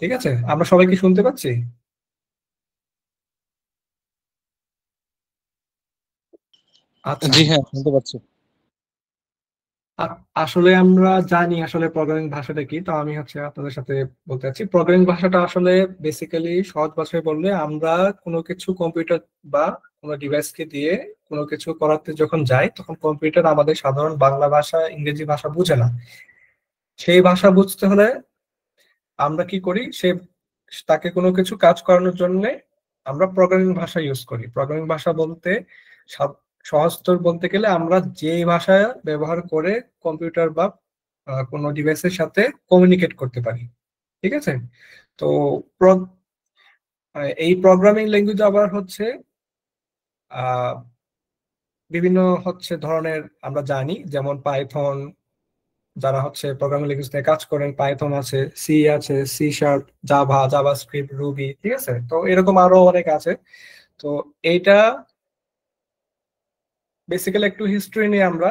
ঠিক আছে, আমরা সবাই কি শুনতে পাচ্ছি? আচ্ছা। জি হ্যাঁ, শুনতে পাচ্ছি। আসলে আমরা জানি আসলে প্রোগ্রামিং ভাষাটা কি, তো আমি আপনাদের সাথে বলতে চাচ্ছি প্রোগ্রামিং ভাষাটা আসলে বেসিক্যালি সহজ ভাষায় বললে আমরা কোনো কিছু কম্পিউটার বা কোনো ডিভাইসকে দিয়ে কোনো কিছু করাতে যখন যাই তখন কম্পিউটার আমাদের সাধারণ বাংলা ভাষা ইংরেজি ভাষা বুঝে না। সেই ভাষা বুঝতে হলে আমরা কি করি, তাকে কোনো কিছু কাজ করানোর জন্য আমরা প্রোগ্রামিং ভাষা ইউজ করি। প্রোগ্রামিং ভাষা বলতে সহজতর বলতে গেলে আমরা যে ভাষা ব্যবহার করে কম্পিউটার বা কোনো ডিভাইসের সাথে কমিউনিকেট করতে পারি। ঠিক আছে। তো প্র- এই প্রোগ্রামিং ল্যাঙ্গুয়েজ আবার আহ বিভিন্ন ধরনের আমরা জানি, যেমন পাইথন, যারা প্রোগ্রামিং ল্যাঙ্গুয়েজ নিয়ে কাজ করেন, পাইথন আছে, সি আছে, C sharp, Java, JavaScript, Ruby. ঠিক আছে, তো এরকম আরো অনেক আছে। তো এইটা বেসিক্যালি একটু হিস্ট্রি নিয়ে আমরা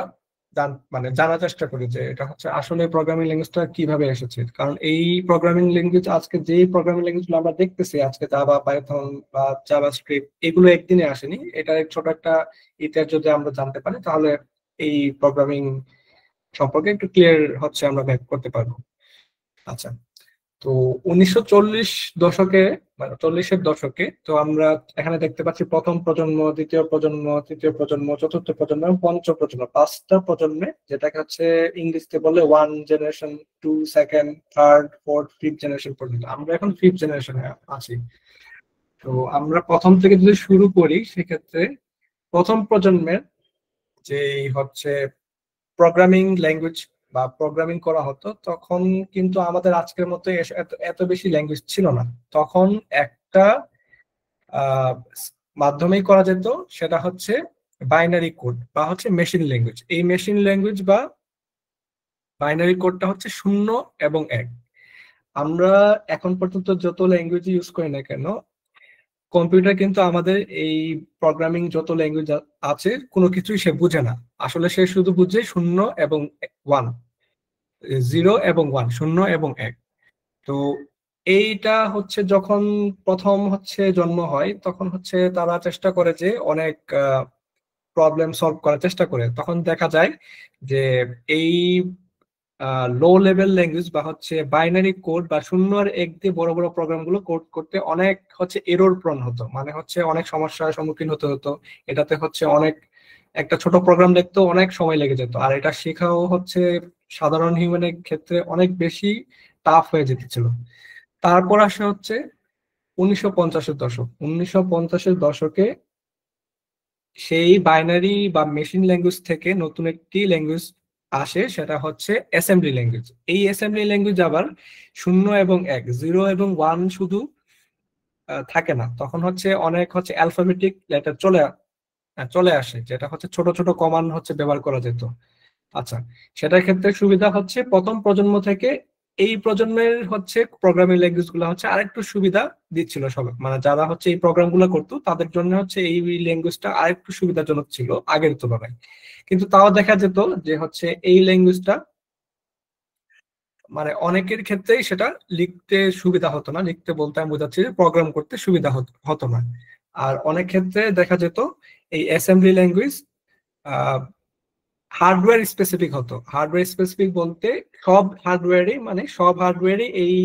জানার চেষ্টা করি যে এটা আসলে প্রোগ্রামিং ল্যাঙ্গুয়েজটা কিভাবে এসেছে। কারণ এই প্রোগ্রামিং ল্যাঙ্গুয়েজ আজকে যে প্রোগ্রামিং ল্যাঙ্গুয়েজ গুলো আমরা দেখতেছি আজকে, জাভা, পাইথন বা জাভা স্ক্রিপ্ট, এগুলো একদিনে আসেনি। এটা ছোট একটা ইতিহাস যদি আমরা জানতে পারি তাহলে এই প্রোগ্রামিং সম্পর্কে একটু ক্লিয়ার আমরা ম্যাপ করতে পারবো। আচ্ছা। তো 1940 দশকে, মানে 40-এর দশকে, তো আমরা এখানে দেখতে পাচ্ছি প্রথম প্রজন্ম, দ্বিতীয় প্রজন্ম, তৃতীয় প্রজন্ম, চতুর্থ প্রজন্ম এবং পঞ্চম প্রজন্ম, পাঁচটা প্রজন্মে, যেটাকে ইংলিশে বলে one generation, two, second, third, fourth, fifth generation পর্যন্ত। আমরা এখন ফিফথ জেনারেশনে আছি। তো আমরা প্রথম থেকে যদি শুরু করি সেক্ষেত্রে প্রথম প্রজন্মের যে প্রোগ্রামিং ল্যাঙ্গুয়েজ বা প্রোগ্রামিং করা হতো, তখন কিন্তু আমাদের আজকের মতো এত এত বেশি ল্যাঙ্গুয়েজ ছিল না। তখন একটা আহ, মাধ্যমেই করা যেত, সেটা বাইনারি কোড বা মেশিন ল্যাঙ্গুয়েজ। এই মেশিন ল্যাঙ্গুয়েজ বা বাইনারি কোডটা শূন্য এবং এক। আমরা এখন পর্যন্ত যত ল্যাঙ্গুয়েজ ইউজ করি না কেন, কম্পিউটার কিন্তু আমাদের এই প্রোগ্রামিং যত ল্যাঙ্গুয়েজ আছে কোনো কিছুই সে বুঝে না। আসলে সে শুধু বুঝে শূন্য এবং ওয়ান, জিরো এবং ওয়ান, শূন্য এবং এক। তো এইটা যখন প্রথম জন্ম হয়, তখন তারা চেষ্টা করে যে অনেক প্রবলেম সলভ করার চেষ্টা করে। তখন দেখা যায় যে এই লো লেভেল ল্যাঙ্গুয়েজ বা বাইনারি কোড বা শূন্য আর এক দিয়ে বড় বড় প্রোগ্রাম গুলো কোড করতে অনেক এরর প্রন হতো, মানে অনেক সমস্যার সম্মুখীন হতে হতো। এটাতে অনেক একটা ছোট প্রোগ্রাম লিখতেও অনেক সময় লেগে যেত, আর এটা শেখাও সাধারণ হিউম্যানের ক্ষেত্রে অনেক বেশি টাফ হয়ে যেতেছিল। তারপর আসে 1950-এর দশক। 1950-এর দশকে সেই বাইনারি বা মেশিন ল্যাঙ্গুয়েজ থেকে নতুন একটি ল্যাঙ্গুয়েজ আসে, সেটা অ্যাসেম্বলি ল্যাঙ্গুয়েজ। এই অ্যাসেম্বলি ল্যাঙ্গুয়েজ আবার শূন্য এবং এক, জিরো এবং ওয়ান শুধু থাকে না। তখন অনেক অ্যালফাবেটিক লেটার চলে আসে, যেটা ছোট ছোট কমান্ড ব্যবহার করা যেত। আচ্ছা, সেটার ক্ষেত্রে সুবিধা প্রথম প্রজন্ম থেকে এই প্রজন্মের প্রোগ্রামিং ল্যাঙ্গুয়েজ গুলো আরেকটু সুবিধা দিচ্ছিল সব, মানে যারা এই প্রোগ্রাম গুলো করতো তাদের জন্য এই ল্যাঙ্গুয়েজটা আরেকটু সুবিধাজনক ছিল আগের তুলনায়। কিন্তু তাও দেখা যেত যে এই ল্যাঙ্গুয়েজটা মানে অনেকের ক্ষেত্রেই সেটা লিখতে সুবিধা হতো না। লিখতে বলতে আমি বোঝাচ্ছি যে প্রোগ্রাম করতে সুবিধা হতো না। আর অনেক ক্ষেত্রে দেখা যেত এই অ্যাসেম্বলি ল্যাঙ্গুয়েজ হার্ডওয়্যার স্পেসিফিক হতো। হার্ডওয়্যার স্পেসিফিক বলতে সব হার্ডওয়্যারই এই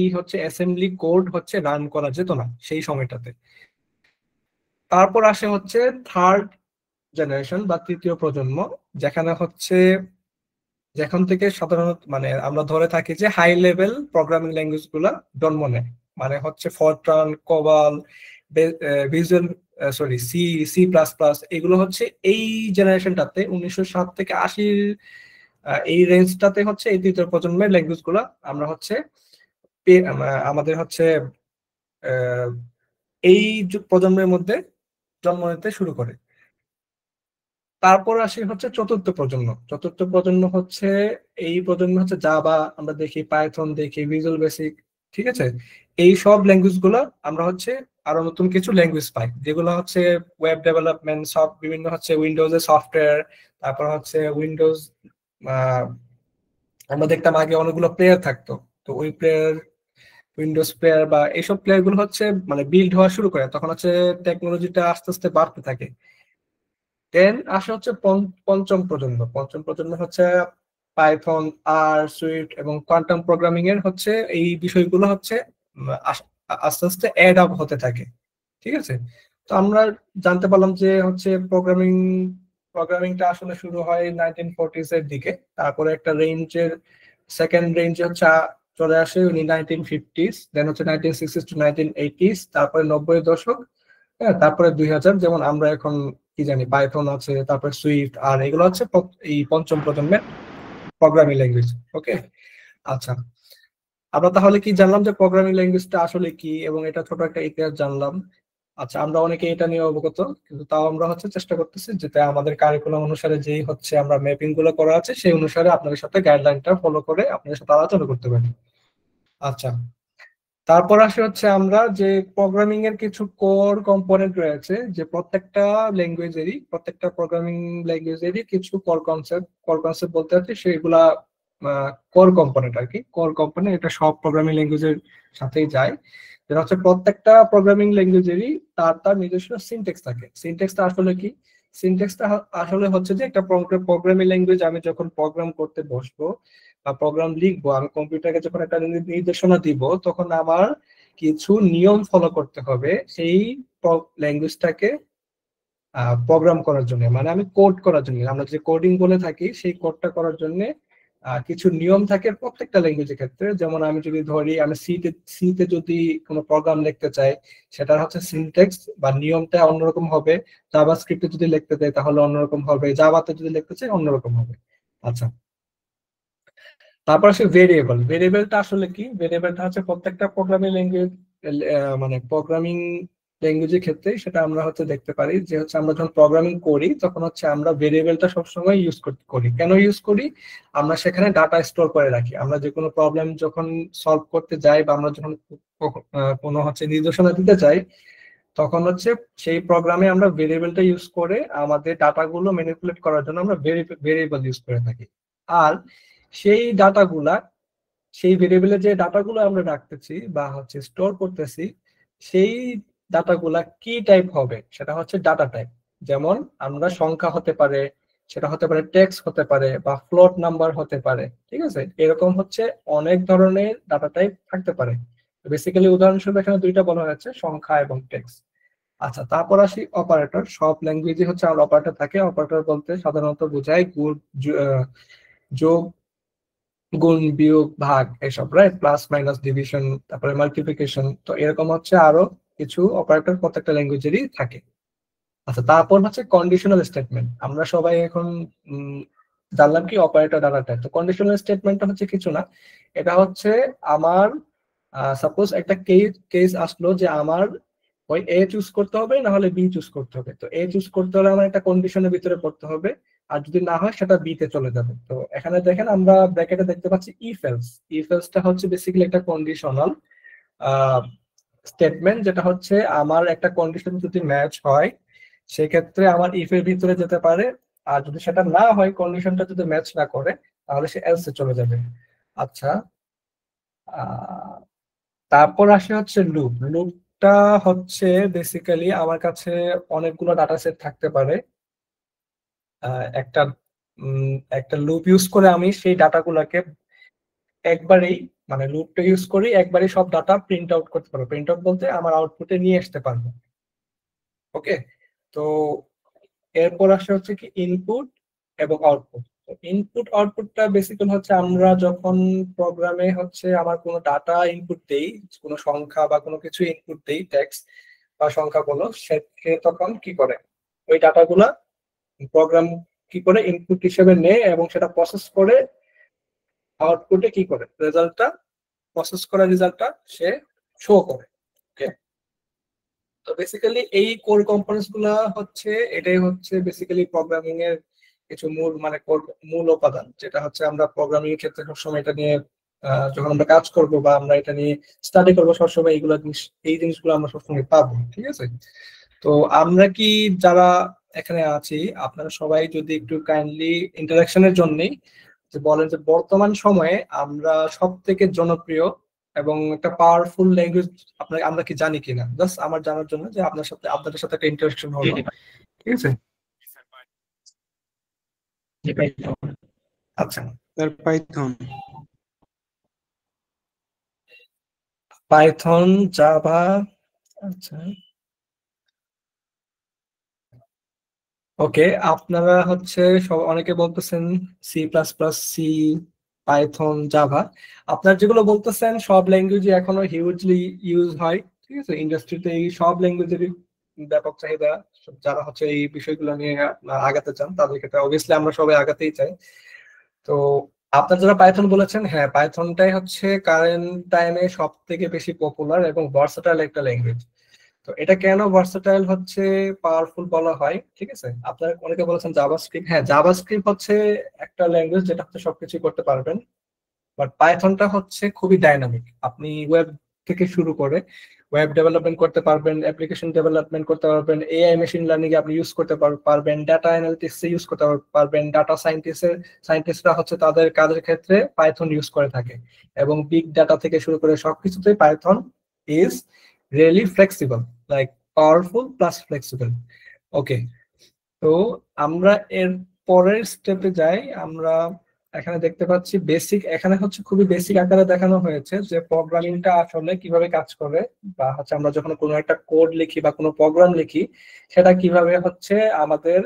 অ্যাসেম্বলি কোড রান করা যেত না সেই সময়টাতে। তারপর আসে থার্ড জেনারেশন বা তৃতীয় প্রজন্ম, যেখানে যেখান থেকে সাধারণত মানে আমরা ধরে থাকি যে হাই লেভেল প্রোগ্রামিং ল্যাঙ্গুয়েজ গুলা জন্ম নেয়। মানে Fortran, COBOL, visual, sorry, C, C plus plus, এগুলো এই জেনারেশনটাতে 1960 থেকে 80 এই রেঞ্জটাতে এই তৃতীয় প্রজন্মের ল্যাঙ্গুয়েজ গুলা আমরা আমাদের আহ, এই প্রজন্মের মধ্যে জন্ম নিতে শুরু করে। তারপর আসি চতুর্থ প্রজন্ম। চতুর্থ প্রজন্ম এই প্রজন্ম জাভা আমরা দেখি, পাইথন দেখি, ভিজুয়াল বেসিক। ঠিক আছে, এই সব ল্যাঙ্গুয়েজ গুলো আমরা আরো নতুন কিছু ল্যাঙ্গুয়েজ পাই, যেগুলো ওয়েব ডেভেলপমেন্ট, সব বিভিন্ন উইন্ডোজের সফটওয়্যার। তারপর উইন্ডোজ, আমরা দেখতাম আগে অনেকগুলো প্লেয়ার থাকতো। তো ওই প্লেয়ার উইন্ডোজ প্লেয়ার বা এইসব প্লেয়ার গুলো হচ্ছে মানে বিল্ড হওয়া শুরু করে, তখন হচ্ছে টেকনোলজিটা আস্তে আস্তে বাড়তে থাকে। দেন আসে হচ্ছে পঞ্চম প্রজন্ম। পঞ্চম প্রজন্ম হচ্ছে পাইথন, আর, সুইফট এবং কোয়ান্টাম প্রোগ্রামিং এর হচ্ছে এই বিষয়গুলো হচ্ছে আস্তে আস্তে অ্যাড আপ হতে থাকে। ঠিক আছে, তো আমরা জানতে পারলাম যে হচ্ছে প্রোগ্রামিংটা আসলে শুরু হয় 1940s এর দিকে, তারপরে একটা রেঞ্জের সেকেন্ড রেঞ্জে হচ্ছে চলে আসে 1950s, দেন হচ্ছে 1960s টু 1980s, তারপরে 90-এর দশক, হ্যাঁ, তারপরে 2000, যেমন আমরা এখন কি জানি পাইথন আছে, তারপরে সুইফট, আর এগুলো হচ্ছে এই পঞ্চম প্রজন্মের প্রোগ্রামিং ল্যাঙ্গুয়েজ। ওকে, আচ্ছা, আমরা তাহলে কি জানলাম যে প্রোগ্রামিং ল্যাঙ্গুয়েজটা আসলে কি, এবং এটা ছোট একটা ইতিহাস জানলাম। আচ্ছা, আমরা অনেকে এটা নিয়ে অবগত, কিন্তু তাও আমরা হচ্ছে চেষ্টা করতেছি যেটা আমাদের কারিকুলাম অনুসারে যেই হচ্ছে আমরা ম্যাপিং গুলো করা আছে সেই অনুসারে আপনাদের সাথে গাইডলাইনটা ফলো করে আপনাদের সাথে আলোচনা করতে পারি। আচ্ছা, তারপর আসে হচ্ছে আমরা যে প্রোগ্রামিং এর কিছু কোর কম্পোনেন্ট রয়েছে, যে প্রত্যেকটা প্রোগ্রামিং ল্যাঙ্গুয়েজেরই কিছু কোর কনসেপ্ট বলতে হচ্ছে সেগুলা কোর কম্পোনেন্ট আর কি। কোর কম্পোনেন্ট এটা সব প্রোগ্রামিং ল্যাঙ্গুয়েজের সাথেই যায়, যেটা হচ্ছে প্রত্যেকটা প্রোগ্রামিং ল্যাঙ্গুয়েজেরই তার তার নিজস্ব সিনট্যাক্স থাকে। সিনট্যাক্সটা আসলে কি? সিনট্যাক্সটা আসলে হচ্ছে যে একটা প্রোগ্রামিং ল্যাঙ্গুয়েজ আমি যখন প্রোগ্রাম করতে বসবো বা প্রোগ্রাম লিখবো, আমি কম্পিউটারকে যখন একটা নির্দেশনা দিব, তখন আমার কিছু নিয়ম ফলো করতে হবে সেই ল্যাঙ্গুয়েজটাকে প্রোগ্রাম করার জন্য, মানে আমি কোড করার জন্য, আমরা যে কোডিং বলে থাকি সেই কোডটা করার জন্য কিছু নিয়ম থাকে প্রত্যেকটা ল্যাঙ্গুয়েজের ক্ষেত্রে। যেমন আমি যদি ধরি, আমি সিতে যদি কোনো প্রোগ্রাম লিখতে চাই, সেটা হচ্ছে সিনট্যাক্স বা নিয়মটা অন্যরকম হবে। জাভাস্ক্রিপ্টে যদি লিখতে চাই তাহলে অন্যরকম হবে, জাভাতে যদি লিখতে চাই অন্যরকম হবে। আচ্ছা, তারপর আসে ভেরিয়েবল। ভেরিয়েবলটা আসলে কি? ভেরিয়েবলটা হচ্ছে প্রত্যেকটা প্রোগ্রামিং ল্যাঙ্গুয়েজ, মানে প্রোগ্রামিং ল্যাঙ্গুয়েজের ক্ষেত্রে সেটা আমরা হচ্ছে দেখতে পারি যে হচ্ছে আমরা যখন প্রোগ্রামিং করি তখন হচ্ছে আমরা ভেরিয়েবলটা সবসময় ইউজ করি। কেন ইউজ করি? আমরা সেখানে ডাটা স্টোর করে রাখি। আমরা যে কোনো প্রবলেম যখন সলভ করতে যাই বা আমরা যখন কোনো হচ্ছে নির্দেশনা দিতে চাই, তখন হচ্ছে সেই প্রোগ্রামে আমরা ভেরিয়েবলটা ইউজ করে আমাদের ডাটাগুলো ম্যানিপুলেট করার জন্য আমরা ভেরিয়েবল ইউজ করে থাকি। আর সেই ডাটাগুলা, সেই ভেরিয়েবলে যে ডাটাগুলো আমরা রাখতেছি বা হচ্ছে স্টোর করতেছি, সেই ডাটাগুলা কি টাইপ হবে সেটা হচ্ছে ডাটা টাইপ। যেমন আমরা সংখ্যা হতে পারে, সেটা হতে পারে টেক্সট হতে পারে, বা ফ্লোট নাম্বার হতে পারে। ঠিক আছে, এরকম হচ্ছে অনেক ধরনের ডাটা টাইপ থাকতে পারে। বেসিক্যালি উদাহরণস্বরূপ এখানে দুইটা বলা হয়েছে, সংখ্যা এবং টেক্সট। আচ্ছা, তারপর আসি অপারেটর। সব ল্যাঙ্গুয়েজে হচ্ছে আমরা অপারেটর থাকে। অপারেটর বলতে সাধারণত বোঝায় যোগ, গুণ, বিয়োগ, ভাগ, এসব, রাইট? প্লাস, মাইনাস, ডিভিশন, তারপরে মাল্টিপ্লিকেশন। তো এরকম হচ্ছে আরো কিছু অপারেটর প্রত্যেকটা ল্যাঙ্গুয়েজেরই থাকে। আচ্ছা, তারপর হচ্ছে কন্ডিশনাল স্টেটমেন্ট। আমরা সবাই এখন জানলাম কি অপারেটর ডাটা টাইপ। তো কন্ডিশনাল স্টেটমেন্টটা হচ্ছে কিছু না, এটা হচ্ছে আমার সাপোজ একটা কেস আসলো যে আমার ওই এ চুজ করতে হবে না হলে বি চুজ করতে হবে। তো এ চুজ করতে হলে আমার একটা কন্ডিশনের ভিতরে পড়তে হবে, আর যদি না হয় সেটা বি তে চলে যাবে। তো এখানে দেখেন আমরা ব্র্যাকেটে দেখতে পাচ্ছি ইফ এলস। ইফ এলসটা হচ্ছে বেসিক্যালি একটা কন্ডিশনাল স্টেটমেন্ট, যেটা হচ্ছে আমার একটা কন্ডিশন যদি ম্যাচ হয় সেক্ষেত্রে আমার ইফ এর ভিতরে যেতে পারে, আর যদি সেটা না হয়, কন্ডিশনটা যদি ম্যাচ না করে, তাহলে সে এলসে চলে যাবে। আচ্ছা, আহ তারপর আসে হচ্ছে লুপ। লুপটা হচ্ছে বেসিক্যালি আমার কাছে অনেকগুলো ডাটা সেট থাকতে পারে। একটা একটা লুপ ইউজ করে আমি সেই ডাটাগুলোকে একবারেই, মানে লুপটা ইউজ করি একবারেই সব ডাটা প্রিন্ট আউট করতে পারবো। প্রিন্ট আউট বলতে আমার আউটপুটে নিয়ে আসতে পারবো। ওকে, তো এরপর আসে হচ্ছে কি ইনপুট এবং আউটপুট। ইনপুট আউটপুটটা বেসিক্যালি হচ্ছে আমরা যখন প্রোগ্রামে হচ্ছে আমার কোনো ডাটা ইনপুট দেই, কোনো সংখ্যা বা কোনো কিছু ইনপুট দেই, টেক্সট বা সংখ্যা বলো, সে তখন কি করে ওই ডাটাগুলা প্রোগ্রাম কি করে ইনপুট হিসেবে নেয় এবং সেটা প্রসেস করে আউটপুটে কি করে রেজাল্টটা, প্রসেস করা রেজাল্টটা সে শো করে। ওকে, তো বেসিক্যালি এই কোর কম্পোনেন্টস গুলা হচ্ছে, এটাই হচ্ছে বেসিক্যালি প্রোগ্রামিং এর কিছু মূল, মানে মূল উপাদান, যেটা হচ্ছে আমরা প্রোগ্রামিং এর ক্ষেত্রে সবসময় এটা নিয়ে যখন আমরা কাজ করব বা আমরা এটা নিয়ে স্টাডি করবো, সবসময় এই জিনিসগুলো আমরা সবসময় পাবো। ঠিক আছে, তো আমরা কি যারা এখানে আছি, আপনারা সবাই যদি একটু কাইন্ডলি ইন্টারাকশনের জন্যই যে বলেন যে বর্তমান সময়ে আমরা সব থেকে জনপ্রিয় এবং একটা পাওয়ারফুল ল্যাঙ্গুয়েজ আমরা কি জানি কিনা, জাস্ট আমার জানার জন্য যে আপনাদের সাথে একটা ইন্টারেকশন হলো, ঠিক আছে? আচ্ছা, স্যার পাইথন। Python, Java. আচ্ছা, ওকে। আপনারা হচ্ছে সব অনেকে বলতেছেন C plus plus, C, Python, Java. আপনার যেগুলো বলতেছেন সব ল্যাঙ্গুয়েজে এখনো হিউজলি ইউজ হয়, ঠিক আছে? ইন্ডাস্ট্রিতে এই সব ল্যাঙ্গুয়েজেরই ব্যাপক চাহিদা। যারা হচ্ছে এই বিষয়গুলো নিয়ে আগাতে চান তাদের ক্ষেত্রে অবভিয়াসলি আমরা সবাই আগাতেই চাই। তো আপনার যারা পাইথন বলেছেন, হ্যাঁ, পাইথনটাই হচ্ছে কারেন্ট টাইমে সব থেকে বেশি পপুলার এবং ভার্সেটাইল একটা ল্যাঙ্গুয়েজ। তো এটা কেন ভার্সেটাইল হচ্ছে, পাওয়ারফুল বলা হয়, ঠিক আছে? আপনার অনেকে বলেছেন জাভাস্ক্রিপ্ট, হ্যাঁ, জাভাস্ক্রিপ্ট হচ্ছে একটা ল্যাঙ্গুয়েজ যেটা হচ্ছে সবকিছু করতে পারবেন। বাট পাইথনটা হচ্ছে খুবই ডাইনামিক। আপনি ওয়েব থেকে শুরু করে ওয়েব ডেভেলপমেন্ট করতে পারবেন, অ্যাপ্লিকেশন ডেভেলপমেন্ট করতে পারবেন, এআই মেশিন লার্নিং এ আপনি ইউজ করতে পারবেন, ডাটা অ্যানালিটিক্স এ ইউজ করতে পারবেন। ডাটা সায়েন্টিস্টরা হচ্ছে তাদের কাজের ক্ষেত্রে পাইথন ইউজ করে থাকে। এবং বিগ ডাটা থেকে শুরু করে সবকিছুতেই Python is really flexible, like powerful plus flexible. Okay, তো আমরা এর পরের স্টেপে যাই। আমরা এখানে দেখতে পাচ্ছি বেসিক, এখানে হচ্ছে খুবই বেসিক আকারে দেখানো হয়েছে যে প্রোগ্রামিংটা আসলে কিভাবে কাজ করে, বা হচ্ছে আমরা যখন কোনো একটা কোড লিখি বা কোনো প্রোগ্রাম লিখি সেটা কিভাবে হচ্ছে আমাদের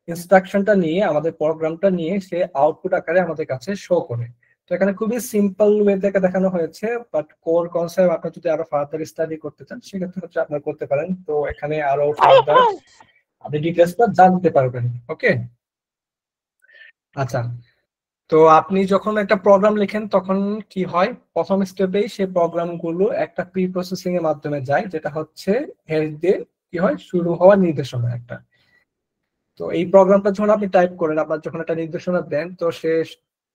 ইনস্ট্রাকশনটা নিয়ে, আমাদের প্রোগ্রামটা নিয়ে সে আউটপুট আকারে আমাদের কাছে শো করে। তো এখানে খুবই সিম্পল ওয়ে থেকে দেখানো হয়েছে, বাট কোর কনসেপ্ট আপনি যদি আরো ফার্দার স্টাডি করতে চান সেক্ষেত্রে হচ্ছে আপনারা করতে পারেন। তো এখানে আরো ফার্দার আপনি ডিটেলসটা জানতে পারবেন। ওকে, আচ্ছা। তো আপনি যখন একটা প্রোগ্রাম লেখেন তখন কি হয়, প্রথম স্টেপেই সেই প্রোগ্রাম গুলো একটা প্রি প্রসেসিং এর মাধ্যমে যায়, যেটা হচ্ছে হেড দিয়ে কি হয়, শুরু হওয়ার নির্দেশনা একটা। তো এই প্রোগ্রামটা যখন আপনি টাইপ করেন, আপনার যখন একটা নির্দেশনা দেন, তো সে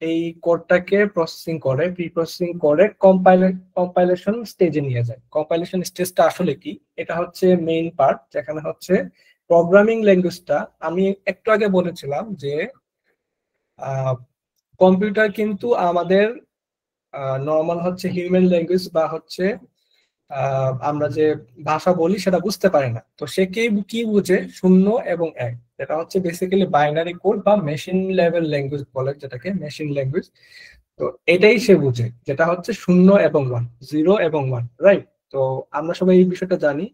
এই কোডটাকে প্রসেসিং করে, প্রি প্রসেসিং করে কম্পাইলেশন স্টেজে নিয়ে যায়। কম্পাইলেশন স্টেজটা আসলে কি, এটা হচ্ছে মেইন পার্ট যেখানে হচ্ছে প্রোগ্রামিং ল্যাঙ্গুয়েজটা, আমি একটু আগে বলেছিলাম যে কম্পিউটার কিন্তু আমাদের নর্মাল হচ্ছে হিউম্যান ল্যাঙ্গুয়েজ বা হচ্ছে আমরা যে ভাষা বলি সেটা বুঝতে পারে না। তো সে কি কি বুঝে, শূন্য এবং এক, যেটা হচ্ছে বেসিক্যালি বাইনারি কোড বা মেশিন লেভেল ল্যাঙ্গুয়েজ বলে, যেটাকে মেশিন ল্যাঙ্গুয়েজ। তো এটাই সে বুঝে, যেটা হচ্ছে শূন্য এবং ওয়ান, জিরো এবং ওয়ান, রাইট? তো আমরা সবাই এই বিষয়টা জানি।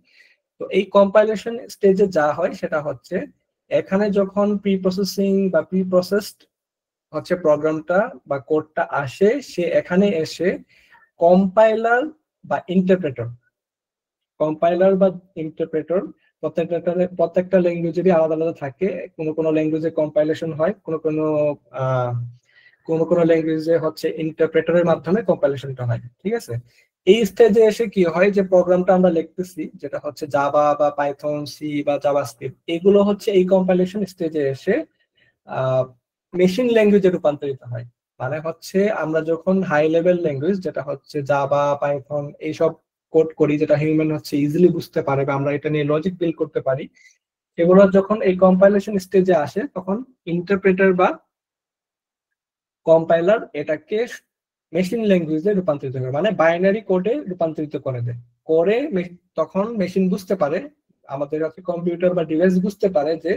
তো এই কম্পাইলেশন স্টেজে যা হয় সেটা হচ্ছে, এখানে যখন প্রি প্রসেসিং বা প্রি প্রসেসড হচ্ছে প্রোগ্রামটা বা কোডটা আসে, সে এখানে এসে কম্পাইলার বা ইন্টারপ্রেটর, বা ইন্টারপ্রেটর, প্রত্যেকটা ল্যাঙ্গুয়েজেরই আলাদা আলাদা থাকে। কোনো কোনো ল্যাঙ্গুয়েজে কম্পাইলেশন হয়, আহ কোনো কোনো ল্যাঙ্গুয়েজে হচ্ছে ইন্টারপ্রেটরের মাধ্যমে কম্পাইলেশনটা হয়, ঠিক আছে? এই স্টেজে এসে কি হয়, যে প্রোগ্রামটা আমরা লিখতেছি যেটা হচ্ছে জাভা বা পাইথন, সি বা জাভাস্ক্রিপ্ট, এগুলো হচ্ছে এই কম্পাইলেশন স্টেজে এসে মেশিন ল্যাঙ্গুয়েজে রূপান্তরিত হয়। মানে হচ্ছে আমরা যখন হাই লেভেল ল্যাঙ্গুয়েজ যেটা হচ্ছে জাভা, পাইথন এইসব কোড করি, যেটা হিউম্যান হচ্ছে ইজিলি বুঝতে পারে বা আমরা এটা নিয়ে লজিক বিল্ড করতে পারি, এগুলো যখন এই কম্পাইলেশন স্টেজে আসে তখন ইন্টারপ্রেটার বা কম্পাইলার এটাকে মেশিন ল্যাঙ্গুয়েজে রূপান্তরিত করে, মানে বাইনারি কোডে রূপান্তরিত করে দেয়। করে তখন মেশিন বুঝতে পারে, আমাদের কম্পিউটার বা ডিভাইস বুঝতে পারে যে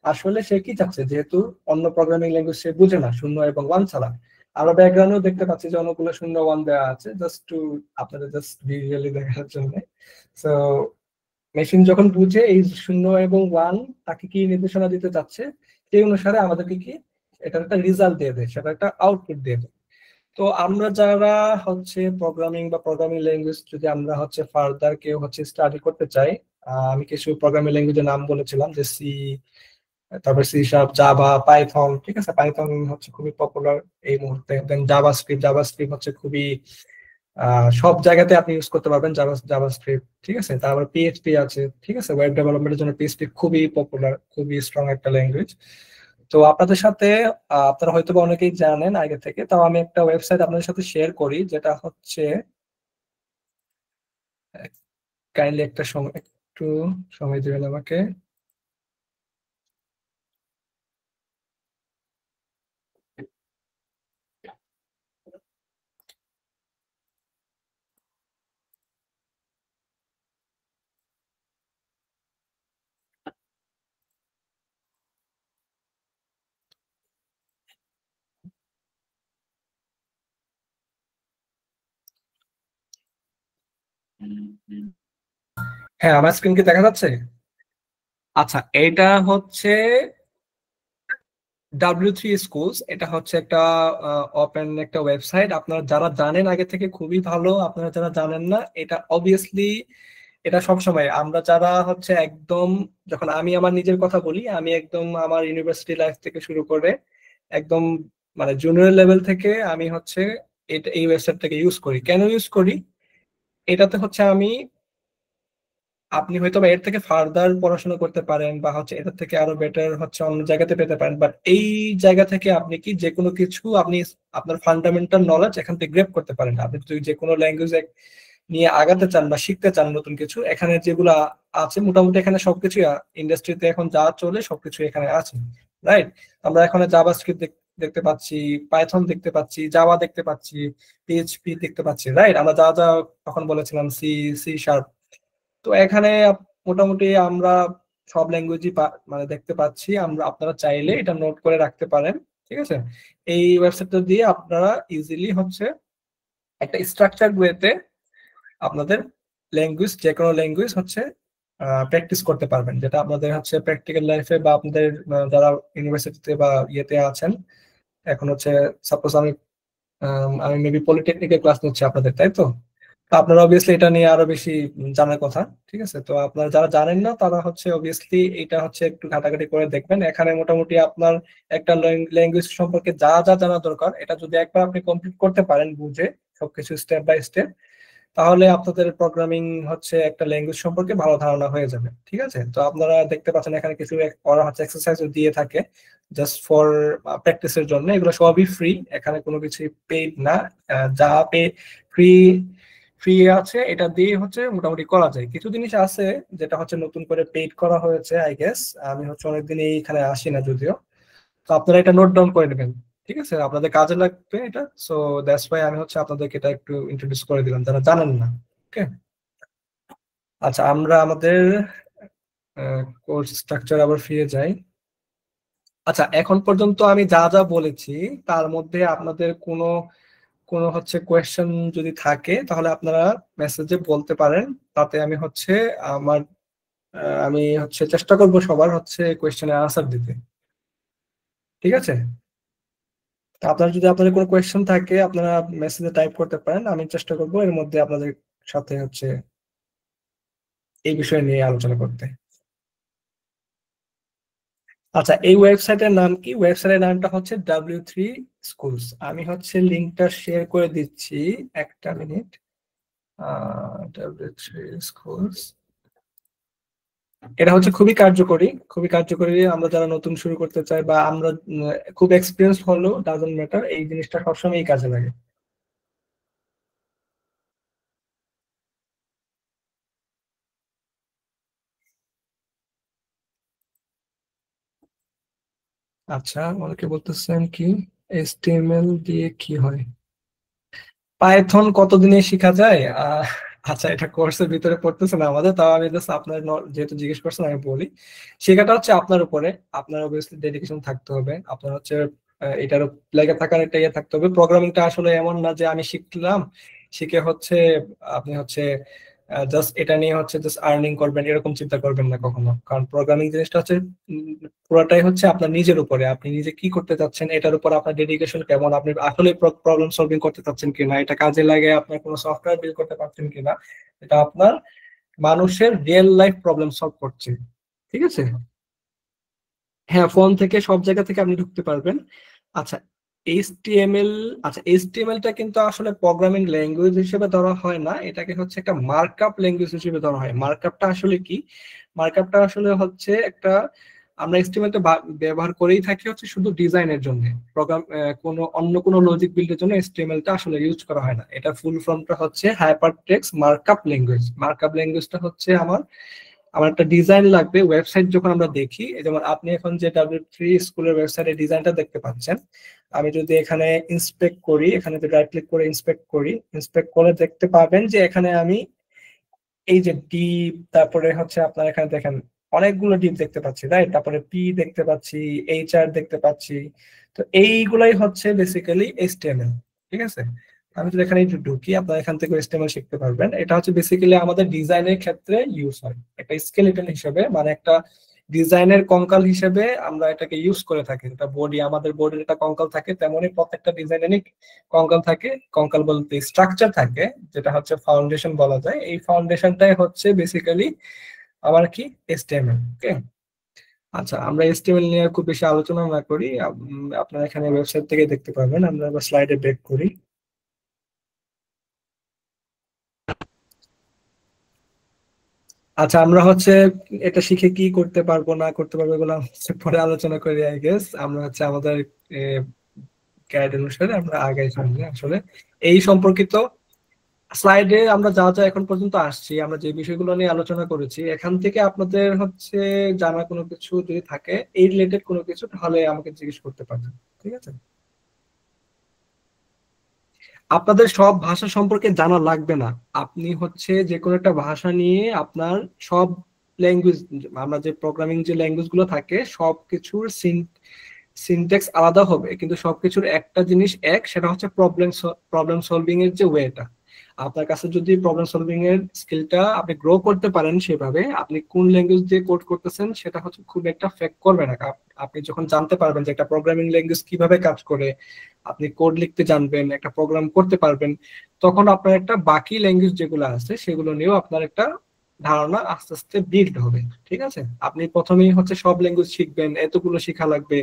আসলে সে কি চাচ্ছে, যেহেতু অন্য প্রোগ্রামিং ল্যাঙ্গুয়েজ সে বুঝে না শূন্য এবং ওয়ান ছাড়া। আমরা ব্যাকগ্রাউন্ডেও দেখতে পাচ্ছি যে অনেকগুলো শূন্য ওয়ান দেওয়া আছে, জাস্ট টু আপনাদের জাস্ট ভিজুয়ালি দেখার জন্য। সো মেশিন যখন বুঝে এই শূন্য এবং ওয়ান তাকে কি নির্দেশনা দিতে চাচ্ছে, সেই অনুসারে আমাদেরকে কি এটার একটা রেজাল্ট দিয়ে দেয়, সেটা একটা আউটপুট দিয়ে দেয়। তো আমরা যারা হচ্ছে প্রোগ্রামিং বা প্রোগ্রামিং ল্যাঙ্গুয়েজ যদি আমরা হচ্ছে ফার্দার কেউ হচ্ছে স্টাডি করতে চাই, আমি কিছু প্রোগ্রামিং ল্যাঙ্গুয়েজের নাম বলেছিলাম যে সি, তারপর সি শার্প, জাভা, পাইথন, ঠিক আছে? পাইথন হচ্ছে খুবই পপুলার এই মুহূর্তে। দেন জাভাস্ক্রিপ্ট হচ্ছে খুবই সব জায়গাতে আপনি ইউজ করতে পারবেন জাভাস্ক্রিপ্ট, ঠিক আছে? তারপর পিএইচপি আছে, ঠিক আছে? ওয়েব ডেভেলপমেন্টের জন্য পিএইচপি খুবই পপুলার, খুবই স্ট্রং একটা ল্যাঙ্গুয়েজ। তো আপনাদের সাথে আপনারা হয়তো বা অনেকেই জানেন আগে থেকে, তাও আমি একটা ওয়েবসাইট আপনাদের সাথে শেয়ার করি, যেটা হচ্ছে, কাইন্ডলি একটা সময়, একটু সময় দিবেন আমাকে। হ্যাঁ, আমার স্ক্রিন কি দেখা যাচ্ছে? আচ্ছা, এটা হচ্ছে W3 Schools। এটা হচ্ছে একটা ওপেন একটা ওয়েবসাইট। আপনারা যারা জানেন আগে থেকে খুবই ভালো, আপনারা যারা জানেন না এটা অবভিয়াসলি, এটা সবসময় আমরা যারা হচ্ছে একদম, যখন আমি আমার নিজের কথা বলি, আমি একদম আমার ইউনিভার্সিটি লাইফ থেকে শুরু করে একদম মানে জুনিয়র লেভেল থেকে আমি হচ্ছে এটা এই ওয়েবসাইটটাকে ইউজ করি। কেন ইউজ করি? এটাতে হচ্ছে আমি, আপনি হয়তো বা এর থেকে ফার্দার পড়াশোনা করতে পারেন বা হচ্ছে এটার থেকে আরো বেটার হচ্ছে অন্য জায়গাতে পেতে পারেন, বাট এই জায়গা থেকে আপনি কি যে কোনো কিছু আপনি আপনার ফান্ডামেন্টাল নলেজ এখান থেকে গ্রেপ করতে পারেন। আপনি যদি যে কোনো ল্যাঙ্গুয়েজ নিয়ে আগাতে চান বা শিখতে চান নতুন কিছু, এখানে যেগুলো আছে মোটামুটি এখানে সবকিছু, ইন্ডাস্ট্রিতে এখন যা চলে সবকিছু এখানে আছে, রাইট? আমরা এখানে জাভাস্ক্রিপ্ট দেখতে পাচ্ছি, পাইথন দেখতে পাচ্ছি, জাভা দেখতে পাচ্ছি, পিএইচপি দেখতে পাচ্ছি, রাইট? আমরা যা যা তখন বলেছিলাম, সি, সি শার্প। তো এখানে মোটামুটি আমরা সব ল্যাঙ্গুয়েজই মানে দেখতে পাচ্ছি। আমরা, আপনারা চাইলে এটা নোট করে রাখতে পারেন, ঠিক আছে? এই ওয়েবসাইটটা দিয়ে আপনারা ইজিলি হচ্ছে একটা স্ট্রাকচার ওয়েতে আপনাদের ল্যাঙ্গুয়েজ, যে কোনো ল্যাঙ্গুয়েজ হচ্ছে প্র্যাকটিস করতে পারবেন, যেটা আপনাদের হচ্ছে প্র্যাকটিক্যাল লাইফে বা আপনাদের যারা ইউনিভার্সিটিতে বা ইয়েতে আছেন। এখন হচ্ছে সাপোজ আমি মেবি পলিটেকনিকের ক্লাস নিচ্ছি আপনাদের, তাই তো? তো আপনারা অবভিয়াসলি এটা নিয়ে আরো বেশি জানার কথা, ঠিক আছে? তো আপনারা যারা জানেন না তারা হচ্ছে অবভিয়াসলি এটা হচ্ছে একটু ঘাটাঘাটি করে দেখবেন। এখানে মোটামুটি আপনার একটা ল্যাঙ্গুয়েজ সম্পর্কে যা যা জানা দরকার, এটা যদি একবার আপনি কমপ্লিট করতে পারেন বুঝে সবকিছু স্টেপ বাই স্টেপ, তাহলে আপনাদের প্রোগ্রামিং হচ্ছে একটা ল্যাঙ্গুয়েজ সম্পর্কে ভালো ধারণা হয়ে যাবে, ঠিক আছে? তো আপনারা দেখতে পাচ্ছেন এখানে কিছু ওরা হচ্ছে এক্সারসাইজও দিয়ে থাকে জাস্ট ফর প্র্যাকটিসের জন্য। এগুলো সবই ফ্রি, এখানে কোনো কিছু পেইড না। যা পে ফ্রি ফ্রি আছে এটা দিয়ে হচ্ছে মোটামুটি করা যায়। কিছু জিনিস আছে যেটা হচ্ছে নতুন করে পেইড করা হয়েছে আই গেস। আমি হচ্ছে অনেকদিন এইখানে আসি না যদিও। তো আপনারা এটা নোট ডাউন করে নেবেন, ঠিক আছে? আপনাদের কাজে লাগবে এটা। সো দ্যাটস ওয়াই আমি হচ্ছে আপনাদেরকে এটা একটু ইন্ট্রোডিউস করে দিলাম যারা জানেন না। ওকে, আচ্ছা, আমরা আমাদের কোর্স স্ট্রাকচার আবার ফিরে যাই। আচ্ছা, এখন পর্যন্ত আমি যা যা বলেছি তার মধ্যে আপনাদের কোনো কোনো হচ্ছে কোয়েশ্চেন যদি থাকে তাহলে আপনারা মেসেজে বলতে পারেন। তাতে আমি হচ্ছে আমার আমি হচ্ছে চেষ্টা করব সবার হচ্ছে কোয়েশ্চেনের আনসার দিতে, ঠিক আছে? তা আপনার যদি আপনাদের কোনো কোয়েশ্চেন থাকে আপনারা মেসেজে টাইপ করতে পারেন, আমি চেষ্টা করবো এর মধ্যে আপনাদের সাথে হচ্ছে এই বিষয় নিয়ে আলোচনা করতে। আচ্ছা, এই ওয়েবসাইটের নাম কি? ওয়েবসাইটের নামটা হচ্ছে W3 Schools। আমি হচ্ছে লিঙ্কটা শেয়ার করে দিচ্ছি, একটা মিনিট। W3 Schools, এটা হচ্ছে খুবই কার্যকরী, খুবই কার্যকরী। আমরা যারা নতুন শুরু করতে চাই বা আমরা খুব এক্সপিরিয়েন্স হলেও ডাজন্ট ম্যাটার, এই জিনিসটা সবসময় কাজে লাগে। আচ্ছা, অনেকে বলতেছেন কি HTML দিয়ে কি হয়? পাইথন কতদিনে শেখা যায়? আচ্ছা, এটা কোর্সের ভিতরে পড়তেছে না আমাদের, তাও আমি জাস্ট আপনার যেহেতু জিজ্ঞেস করছেন আমি বলি। শেখাটা হচ্ছে আপনার উপরে, আপনার অবভিয়াসলি ডেডিকেশন থাকতে হবে, আপনার হচ্ছে এটার লেগে থাকার একটা ইয়ে থাকতে হবে। প্রোগ্রামিংটা আসলে এমন না যে আমি শিখলাম, শিখে হচ্ছে আপনি হচ্ছে জাস্ট এটা নিয়ে হচ্ছে জাস্ট আর্নিং করবেন এরকম চিন্তা করবেন না কখনো। কারণ প্রোগ্রামিং জিনিসটা হচ্ছে পুরোটাই হচ্ছে আপনার নিজের উপরে, আপনি নিজে কি করতে চাচ্ছেন এটার উপর আপনার ডেডিকেশন কেমন, আপনি আসলে প্রবলেম সলভিং করতে চাচ্ছেন কিনা, এটা কাজে লাগে আপনার কোনো সফটওয়্যার বিল্ড করতে পারছেন কিনা, এটা আপনার মানুষের রিয়েল লাইফ প্রবলেম সলভ করছে, ঠিক আছে? হ্যাঁ, ফোন থেকে সব জায়গা থেকে আপনি ঢুকতে পারবেন। আচ্ছা, এইচটিএমএল, আচ্ছা এইচটিএমএলটা কিন্তু আসলে প্রোগ্রামিং ল্যাঙ্গুয়েজ হিসেবে ধরা হয় না, এটাকে হচ্ছে একটা মার্কআপ ল্যাঙ্গুয়েজ হিসেবে ধরা হয়। মার্কআপটা আসলে কি? মার্কআপটা আসলে হচ্ছে একটা, আমরা এইচটিএমএলটা ব্যবহার করেই থাকি হচ্ছে শুধু ডিজাইনের জন্য। প্রোগ্রাম কোনো অন্য কোনো লজিক বিল্ডের জন্য এইচটিএমএলটা আসলে ইউজ করা হয় না। এটা ফুল ফর্মটা হচ্ছে hyper text markup language. Markup ল্যাঙ্গুয়েজটা হচ্ছে আমার আমার একটা ডিজাইন লাগবে ওয়েবসাইট যখন আমরা দেখি, যেমন আপনি এখন যে W3 স্কুলের ওয়েবসাইটের ডিজাইনটা দেখতে পাচ্ছেন, আমি যদি এখানে ইন্সপেক্ট করি, এখানে যদি রাইট ক্লিক করে ইন্সপেক্ট করি, ইন্সপেক্ট করে দেখতে পাবেন যে এখানে আমি এই যে ডিপ, তারপরে হচ্ছে আপনার এখানে দেখেন অনেকগুলো ডিপ দেখতে পাচ্ছি, রাইট? তারপরে পি দেখতে পাচ্ছি, HR দেখতে পাচ্ছি। তো এইগুলাই হচ্ছে বেসিক্যালি HTML, ঠিক আছে? আমি যদি এখানে একটু ঢুকি, আপনারা এখান থেকে HTML শিখতে পারবেন। এটা হচ্ছে বেসিক্যালি আমাদের ডিজাইনের ক্ষেত্রে ইউজ হয়, একটা স্কেলেটন হিসেবে, মানে একটা ডিজাইনের কঙ্কাল হিসেবে আমরা এটাকে ইউজ করে থাকি। এটা বডি, আমাদের বডির একটা কঙ্কাল থাকে, তেমনই প্রত্যেকটা ডিজাইনেরই কঙ্কাল থাকে। কঙ্কাল বলতে স্ট্রাকচার থাকে, যেটা হচ্ছে ফাউন্ডেশন বলা যায়। এই ফাউন্ডেশনটাই হচ্ছে বেসিক্যালি আমার কি HTML। ওকে, আচ্ছা, আমরা HTML নিয়ে খুব বেশি আলোচনা না করি, আপনারা এখানে ওয়েবসাইট থেকে দেখতে পারবেন। আমরা স্লাইডে ব্যাক করি। আচ্ছা, আমরা হচ্ছে এটা শিখে কি করতে পারবো না করতে পারবো এগুলো হচ্ছে পরে আলোচনা করি। আই গেস আমরা হচ্ছে আমাদের গাইড অনুসারে আমরা আগাই সামনে। আসলে এই সম্পর্কিত স্লাইডে আমরা যা যা এখন পর্যন্ত আসছি, আমরা যে বিষয়গুলো নিয়ে আলোচনা করেছি, এখান থেকে আপনাদের হচ্ছে জানা কোনো কিছু যদি থাকে এই রিলেটেড কোনো কিছু, তাহলে আমাকে জিজ্ঞেস করতে পারেন। ঠিক আছে, আপনাদের সব ভাষা সম্পর্কে জানা লাগবে না। আপনি হচ্ছে যে কোনো একটা ভাষা নিয়ে আপনার সব ল্যাঙ্গুয়েজ, আমরা যে প্রোগ্রামিং যে ল্যাঙ্গুয়েজ গুলো থাকে সবকিছুর সিনট্যাক্স আলাদা হবে, কিন্তু সবকিছুর একটা জিনিস এক, সেটা হচ্ছে প্রবলেম সলভিং এর যে ওয়েটা। আপনার কাছে যদি প্রবলেম সলভিং এর স্কিলটা আপনি গ্রো করতে পারেন, সেভাবে আপনি কোন ল্যাঙ্গুয়েজ দিয়ে কোড করতেছেন সেটা হচ্ছে খুব একটা ফেক্ট করবে না। আপনি যখন জানতে পারবেন যে একটা প্রোগ্রামিং ল্যাঙ্গুয়েজ কিভাবে কাজ করে, আপনি কোড লিখতে জানবেন, একটা প্রোগ্রাম করতে পারবেন, তখন আপনার একটা বাকি ল্যাঙ্গুয়েজ যেগুলো আছে সেগুলো নিয়েও আপনার একটা ধারণা আস্তে আস্তে বিল্ড হবে। ঠিক আছে, আপনি প্রথমেই হচ্ছে সব ল্যাঙ্গুয়েজ শিখবেন, এতগুলো শেখা লাগবে,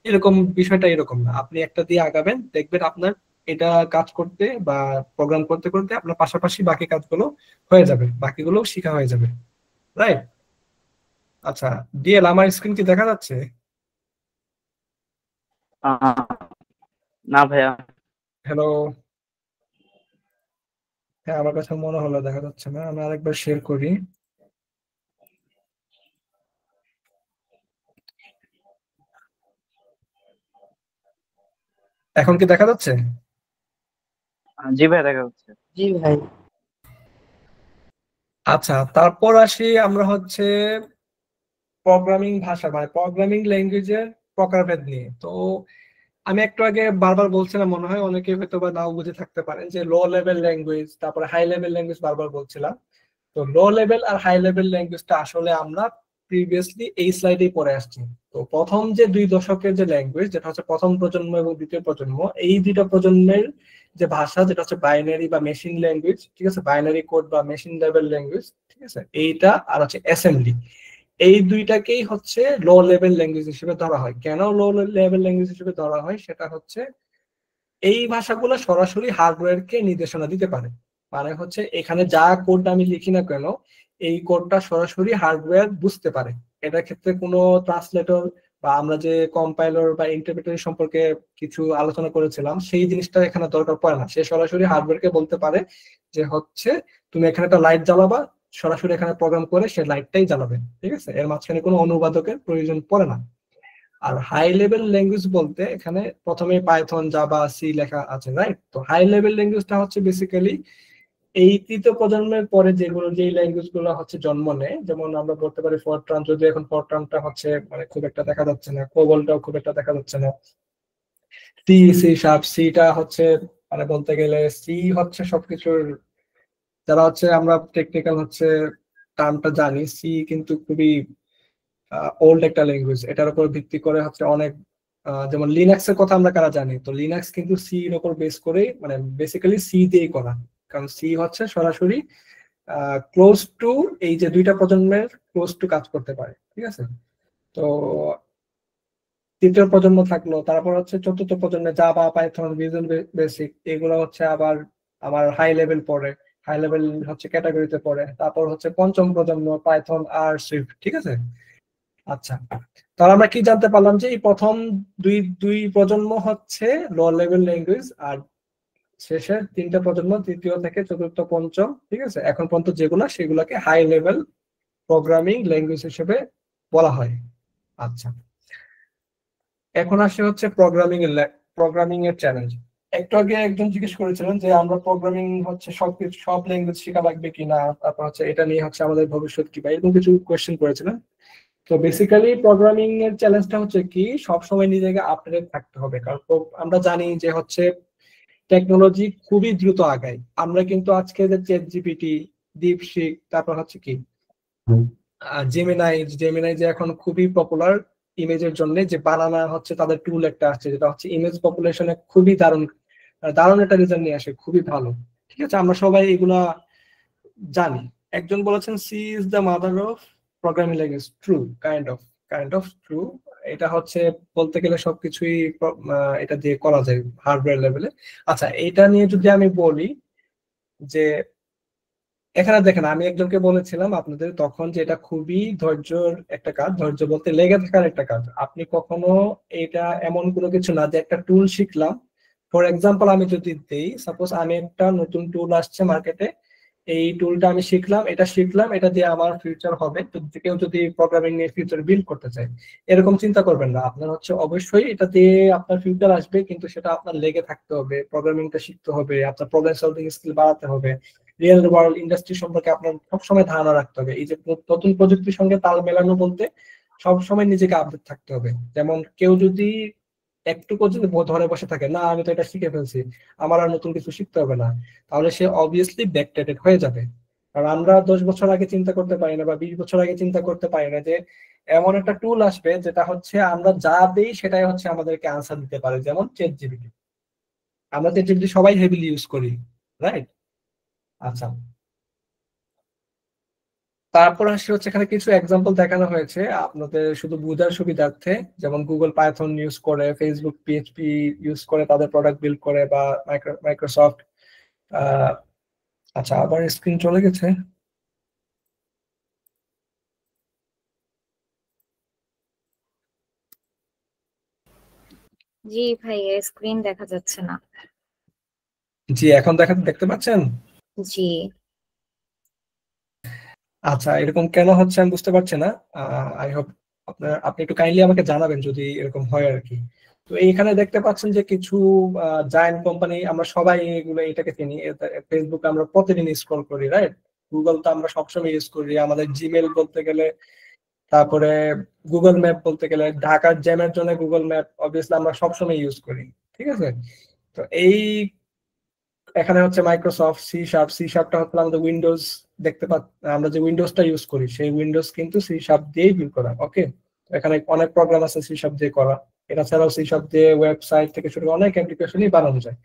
এরকম বিষয়টা এরকম না। আপনি একটা দিয়ে আগাবেন, দেখবেন আপনার এটা কাজ করতে বা প্রোগ্রাম করতে করতে আপনার পাশাপাশি বাকি কাজগুলো হয়ে যাবে, বাকিগুলো শেখা হয়ে যাবে। রাইট? আচ্ছা, ডিএল আমার স্ক্রিন কি দেখা যাচ্ছে? না ভাইয়া। হ্যালো? হ্যাঁ, আমার কাছে মনে হলো দেখা যাচ্ছে না। আমি আরেকবার শেয়ার করি। এখন কি দেখা যাচ্ছে? জি ভাই, দেখা যাচ্ছে। জি ভাই। আচ্ছা, তারপর আসি আমরা হচ্ছে প্রোগ্রামিং ভাষা মানে প্রোগ্রামিং ল্যাঙ্গুয়েজের প্রকারভেদ নিয়ে। তো আমি একটু আগে বারবার বলছিলাম, মনে হয় অনেকে হয়তো বা নাও বুঝে থাকতে পারেন, যে লো লেভেল ল্যাঙ্গুয়েজ তারপরে হাই লেভেল ল্যাঙ্গুয়েজ বারবার বলছিলাম। তো লো লেভেল আর হাই লেভেল ল্যাঙ্গুয়েজটা আসলে আমরা প্রিভিয়াসলি এই স্লাইডেই পড়ে আসছি। তো প্রথম যে 2 দশকের যে ল্যাঙ্গুয়েজ, যেটা হচ্ছে প্রথম প্রজন্ম এবং দ্বিতীয় প্রজন্ম, এই দুইটা প্রজন্মের যে ভাষা, যেটা হচ্ছে বাইনারি বা মেশিন ল্যাঙ্গুয়েজ, ঠিক আছে, বাইনারি কোড বা মেশিন লেভেল ল্যাঙ্গুয়েজ, ঠিক আছে, এইটা আর হচ্ছে অ্যাসেম্বলি, এই দুইটাকেই হচ্ছে লো লেভেল ল্যাঙ্গুয়েজ হিসেবে ধরা হয়। কেন লো লেভেল ল্যাঙ্গুয়েজ হিসেবে ধরা হয়, সেটা হচ্ছে এই ভাষাগুলো সরাসরি হার্ডওয়্যারকে নির্দেশনা দিতে পারে। মানে হচ্ছে এখানে যা কোড আমি লিখি না কেন, এই কোডটা সরাসরি হার্ডওয়্যার বুঝতে পারে। এটার ক্ষেত্রে কোনো ট্রান্সলেটর বা আমরা যে কম্পাইলার বা ইন্টারপ্রেটার সম্পর্কে কিছু আলোচনা করেছিলাম, সেই জিনিসটা এখানে দরকার পড়ে না। সে সরাসরি হার্ডওয়্যারকে বলতে পারে যে হচ্ছে তুমি এখানে একটা লাইট জ্বালাবা, সরাসরি এখানে প্রোগ্রাম করে সে লাইটটাই জ্বালাবে। ঠিক আছে, এর মাঝখানে কোনো অনুবাদকের প্রয়োজন পড়ে না। আর হাই লেভেল ল্যাঙ্গুয়েজ বলতে এখানে প্রথমে পাইথন, জাভা, সি লেখা আছে, রাইট? তো হাই লেভেল ল্যাঙ্গুয়েজটা হচ্ছে বেসিক্যালি এই তৃতীয় প্রজন্মের পরে যেগুলো, যেই ল্যাঙ্গুয়েজ গুলো হচ্ছে জন্ম নেয়, যেমন আমরা বলতে পারি ফরট্রান, যদি এখন ফরট্রানটা হচ্ছে মানে খুব একটা দেখা যাচ্ছে না, কোবলটাও খুব একটা দেখা যাচ্ছে না, সি, সি শার্প, সিটা হচ্ছে মানে বলতে গেলে সি হচ্ছে সবকিছুর, যারা হচ্ছে আমরা টেকনিক্যাল হচ্ছে টার্মটা জানি, সি কিন্তু খুবই ওল্ড একটা ল্যাঙ্গুয়েজ। এটার উপর ভিত্তি করে হচ্ছে অনেক যেমন লিনাক্স এর কথা আমরা কারা জানি, তো লিনাক্স কিন্তু সি এর উপর বেস করে, মানে বেসিক্যালি সি দিয়েই করা। কারণ সি হচ্ছে সরাসরি ক্লোজ টু, এই যে দুইটা প্রজন্মের ক্লোজ টু কাজ করতে পারে। ঠিক আছে, তো তৃতীয় প্রজন্ম থাকলো, তারপর হচ্ছে চতুর্থ প্রজন্মে জাভা, পাইথন, ভিজুয়াল বেসিক, এগুলো হচ্ছে আবার আমার হাই লেভেল পড়ে, হাই লেভেল হচ্ছে ক্যাটাগরিতে পড়ে। তারপর হচ্ছে পঞ্চম প্রজন্ম পাইথন আর সুইফট। ঠিক আছে, আচ্ছা, তাহলে আমরা কি জানতে পারলাম, যে এই প্রথম দুই দুই প্রজন্ম হচ্ছে লো লেভেল ল্যাঙ্গুয়েজ, আর শেষের 3টে প্রজন্ম, তৃতীয় থেকে চতুর্থ, পঞ্চম, ঠিক আছে, এখন পর্যন্ত যেগুলো, সেগুলোকে হাই লেভেল প্রোগ্রামিং ল্যাঙ্গুয়েজ হিসেবে বলা হয়। আচ্ছা, এখন আসে হচ্ছে প্রোগ্রামিং এর চ্যালেঞ্জ। একটু আগে একজন জিজ্ঞেস করেছিলেন যে আমরা প্রোগ্রামিং হচ্ছে সব ল্যাঙ্গুয়েজ শেখা লাগবে কিনা, তারপর হচ্ছে এটা নিয়ে হচ্ছে আমাদের ভবিষ্যৎ কি, বা এরকম কিছু কোয়েশ্চেন করেছিলেন। তো বেসিক্যালি প্রোগ্রামিং এর চ্যালেঞ্জটা হচ্ছে কি, সবসময় নিজেকে আপডেট থাকতে হবে। কারণ আমরা জানি যে হচ্ছে টেকনোলজি খুবই দ্রুত আগায়। আমরা কিন্তু আজকে যে চ্যাট জিপিটি, ডিপসিক, তারপর হচ্ছে কি জেমিনাই, জেমিনাই যে এখন খুবই পপুলার ইমেজের জন্য, যে বানানা হচ্ছে তাদের টুল একটা আসছে যেটা হচ্ছে ইমেজ পপুলেশনে খুবই দারুণ দারুণ একটা রেজাল্ট নিয়ে আসে, খুবই ভালো। ঠিক আছে, আমরা সবাই এগুলা জানি। একজন বলেছেন C is the mother of programming language. True, kind of true. এটা হচ্ছে বলতে গেলে সবকিছুই এটা দিয়ে করা যায় হার্ডওয়্যার লেভেলে। আচ্ছা, এটা নিয়ে যদি আমি বলি যে এখানে দেখেন, আমি একজনকে বলেছিলাম আপনাদের তখন যে এটা খুবই ধৈর্যর একটা কাজ, ধৈর্য বলতে লেগে থাকার একটা কাজ। আপনি কখনো এটা এমন কোনো কিছু না যে একটা টুল শিখলাম, ফর এক্সাম্পল আমি যদি দেই, সাপোজ আমি একটা নতুন টুল আসছে মার্কেটে, এই টুলটা আমি শিখলাম, এটা দিয়ে আমার ফিউচার হবে। তো কেউ যদি প্রোগ্রামিং নিয়ে ফিউচার বিল্ড করতে চায়, এরকম চিন্তা করবেন না। আপনার হচ্ছে অবশ্যই এটা দিয়ে আপনার ফিউচার আসবে, কিন্তু সেটা আপনার লেগে থাকতে হবে, প্রোগ্রামিংটা শিখতে হবে, আপনার প্রবলেম সলভিং স্কিল বাড়াতে হবে, রিয়েল ওয়ার্ল্ড ইন্ডাস্ট্রি সম্পর্কে আপনার সবসময় ধারণা রাখতে হবে। এই যে নতুন প্রযুক্তির সঙ্গে তাল মেলানো বলতে সবসময় নিজেকে আপডেট থাকতে হবে। যেমন কেউ যদি একটুকু যদি ধরে বসে থাকে, না আমি তো এটা শিখে ফেলছি, আমার আর নতুন কিছু শিখতে হবে না, তাহলে সে অবভিয়াসলি ব্যাকডেটেড হয়ে যাবে। কারণ আমরা 10 বছর আগে চিন্তা করতে পারি না, বা 20 বছর আগে চিন্তা করতে পারি না যে এমন একটা টুল আসবে যেটা হচ্ছে আমরা যা দিই সেটাই হচ্ছে আমাদেরকে আনসার দিতে পারে, যেমন চ্যাট জিপিটি। আমরা চ্যাট জিপিটি সবাই হেভিলি ইউজ করি, রাইট? আচ্ছা, তারপর আসে হচ্ছে এখানে কিছু এক্সাম্পল দেখানো হয়েছে আপনাদের শুধু বোঝার সুবিধার্থে। যেমন গুগল পাইথন ইউজ করে, ফেসবুক পিএইচপি ইউজ করে তাদের প্রোডাক্ট বিল্ড করে, বা মাইক্রোসফট। আচ্ছা, আবার স্ক্রিন চলে গেছে। জি ভাই, স্ক্রিন দেখা যাচ্ছে না। জি, এখন দেখতে পাচ্ছেন? জি। আচ্ছা, এরকম কেন হচ্ছে আমি বুঝতে পারছি না। আই হোপ আপনি একটু কাইন্ডলি আমাকে জানাবেন যদি এরকম হয় আর কি। তো এইখানে দেখতে পাচ্ছেন যে কিছু জায়ান্ট কোম্পানি, আমরা সবাই এগুলো এটাকে চিনি। ফেসবুক আমরা প্রতিদিন স্ক্রল করি, রাইট? গুগল তো আমরা সবসময় ইউজ করি, আমাদের জিমেল বলতে গেলে, তারপরে গুগল ম্যাপ বলতে গেলে, ঢাকার জ্যামের জন্য গুগল ম্যাপ অবভিয়াসলি আমরা সবসময় ইউজ করি। ঠিক আছে, তো এই এখানে হচ্ছে মাইক্রোসফট সি শার্পটা হচ্ছে আমাদের উইন্ডোজ। দেখতে আমরা যে উইন্ডোজটা ইউজ করি সেই উইন্ডোজ কিন্তু সি শার্প দিয়েই বিল্ড করা। ওকে, এখানে অনেক প্রোগ্রাম আছে সি শার্প দিয়ে করা। এটা ছাড়াও সি শার্প দিয়ে ওয়েবসাইট থেকে শুরু করে অনেক অ্যাপ্লিকেশনই বানানো যায়।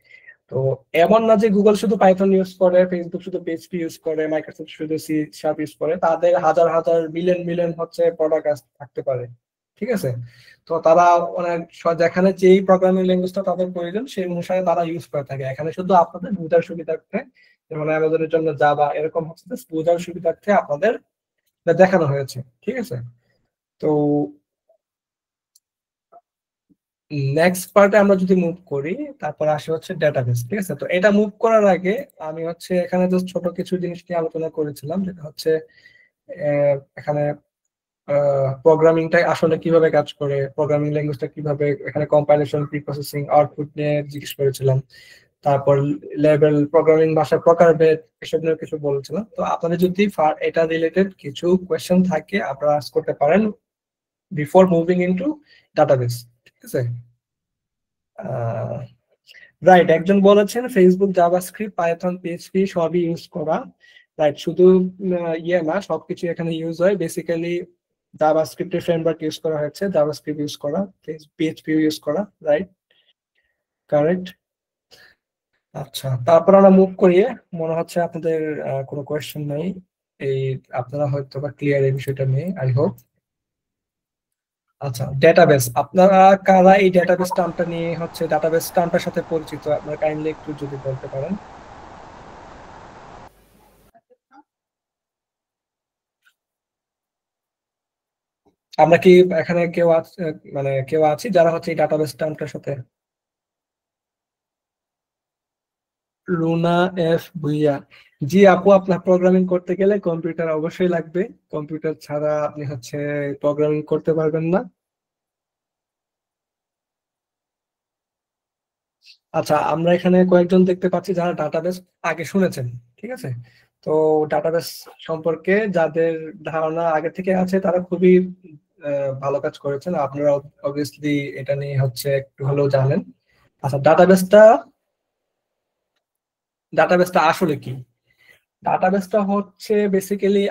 তো এমন না যে গুগল শুধু পাইথন ইউজ করে, ফেসবুক শুধু পিএইচপি ইউজ করে, মাইক্রোসফট শুধু সি শার্প ইউজ করে। তাদের হাজার হাজার মিলিয়ন মিলিয়ন হচ্ছে প্রোডাক্ট থাকতে পারে। ঠিক আছে, তো তারা অনেক যেখানে যেই প্রোগ্রামিং ল্যাঙ্গুয়েজটা তাদের প্রয়োজন সেই অনুসারে তারা ইউজ করে থাকে। এখানে শুধু আপনাদের বোঝার সুবিধার্থে, যেমন অ্যামাজনের জন্য জাভা, এরকম হচ্ছে বোঝার সুবিধার্থে আপনাদের দেখানো হয়েছে। ঠিক আছে, তো নেক্সট পার্টে আমরা যদি মুভ করি, তারপর আসে হচ্ছে ডেটাবেস। ঠিক আছে, তো এটা মুভ করার আগে আমি হচ্ছে এখানে জাস্ট ছোট কিছু জিনিস নিয়ে আলোচনা করেছিলাম, যেটা হচ্ছে এখানে প্রোগ্রামিংটা আসলে কিভাবে কাজ করে, প্রোগ্রামিং ল্যাঙ্গুয়েজটা কিভাবে, এখানে কম্পাইলেশন, প্রি প্রসেসিং, আউটপুট নিয়ে জিজ্ঞেস করেছিলাম। তারপর লেভেল, প্রোগ্রামিং ভাষার প্রকারভেদ, এসব নিয়ে কিছু বলেছিলাম। তো আপনাদের যদি এটা রিলেটেড কিছু কোয়েশ্চেন থাকে আপনারা আস্ক করতে পারেন বিফোর মুভিং ইনটু ডাটাবেস। ঠিক আছে, রাইট। একজন বলেছেন ফেসবুক জাভাস্ক্রিপ্ট, পাইথন, পিএইচপি সবই ইউজ করা। রাইট, শুধু ইয়ে না, সবকিছু এখানে ইউজ হয়। বেসিক্যালি জাভাস্ক্রিপ্টের ফ্রেমওয়ার্ক ইউজ করা হয়েছে, জাভাস্ক্রিপ্ট ইউজ করা, পিএইচপি ইউজ করা। Right, correct. আচ্ছা, তারপর আমরা মুভ করিয়ে, মনে হচ্ছে আপনাদের কোনো কোয়েশ্চেন নেই। এই আপনারা হয়তো বা ক্লিয়ার এই বিষয়টা নিয়ে, আই হোপ। আচ্ছা, ডেটাবেস, আপনারা কারা এই ডেটাবেস টার্মটা নিয়ে হচ্ছে ডেটাবেস টার্মটার সাথে পরিচিত, আপনারা কাইন্ডলি একটু যদি বলতে পারেন। আমরা কি এখানে কেউ আছে, মানে কেউ আছি যারা হচ্ছে এই ডাটাবেস টার্মটার সাথে? রুনা এফ ভুইয়া, জি আপু, আপনার প্রোগ্রামিং করতে গেলে কম্পিউটার অবশ্যই লাগবে। কম্পিউটার ছাড়া আপনি হচ্ছে প্রোগ্রামিং করতে পারবেন না। আচ্ছা, আমরা এখানে কয়েকজন দেখতে পাচ্ছি যারা ডাটাবেস আগে শুনেছেন। ঠিক আছে, তো ডাটাবেস সম্পর্কে যাদের ধারণা আগে থেকে আছে তারা খুবই ভালো কাজ করেছেন। আপনারা অবভিয়াসলি এটা নিয়ে হচ্ছে একটু হলেও জানেন। আচ্ছা, ডাটাবেসটা ডাটাবেসটা আসলে কি? ডাটাবেসটা হচ্ছে বেসিক্যালি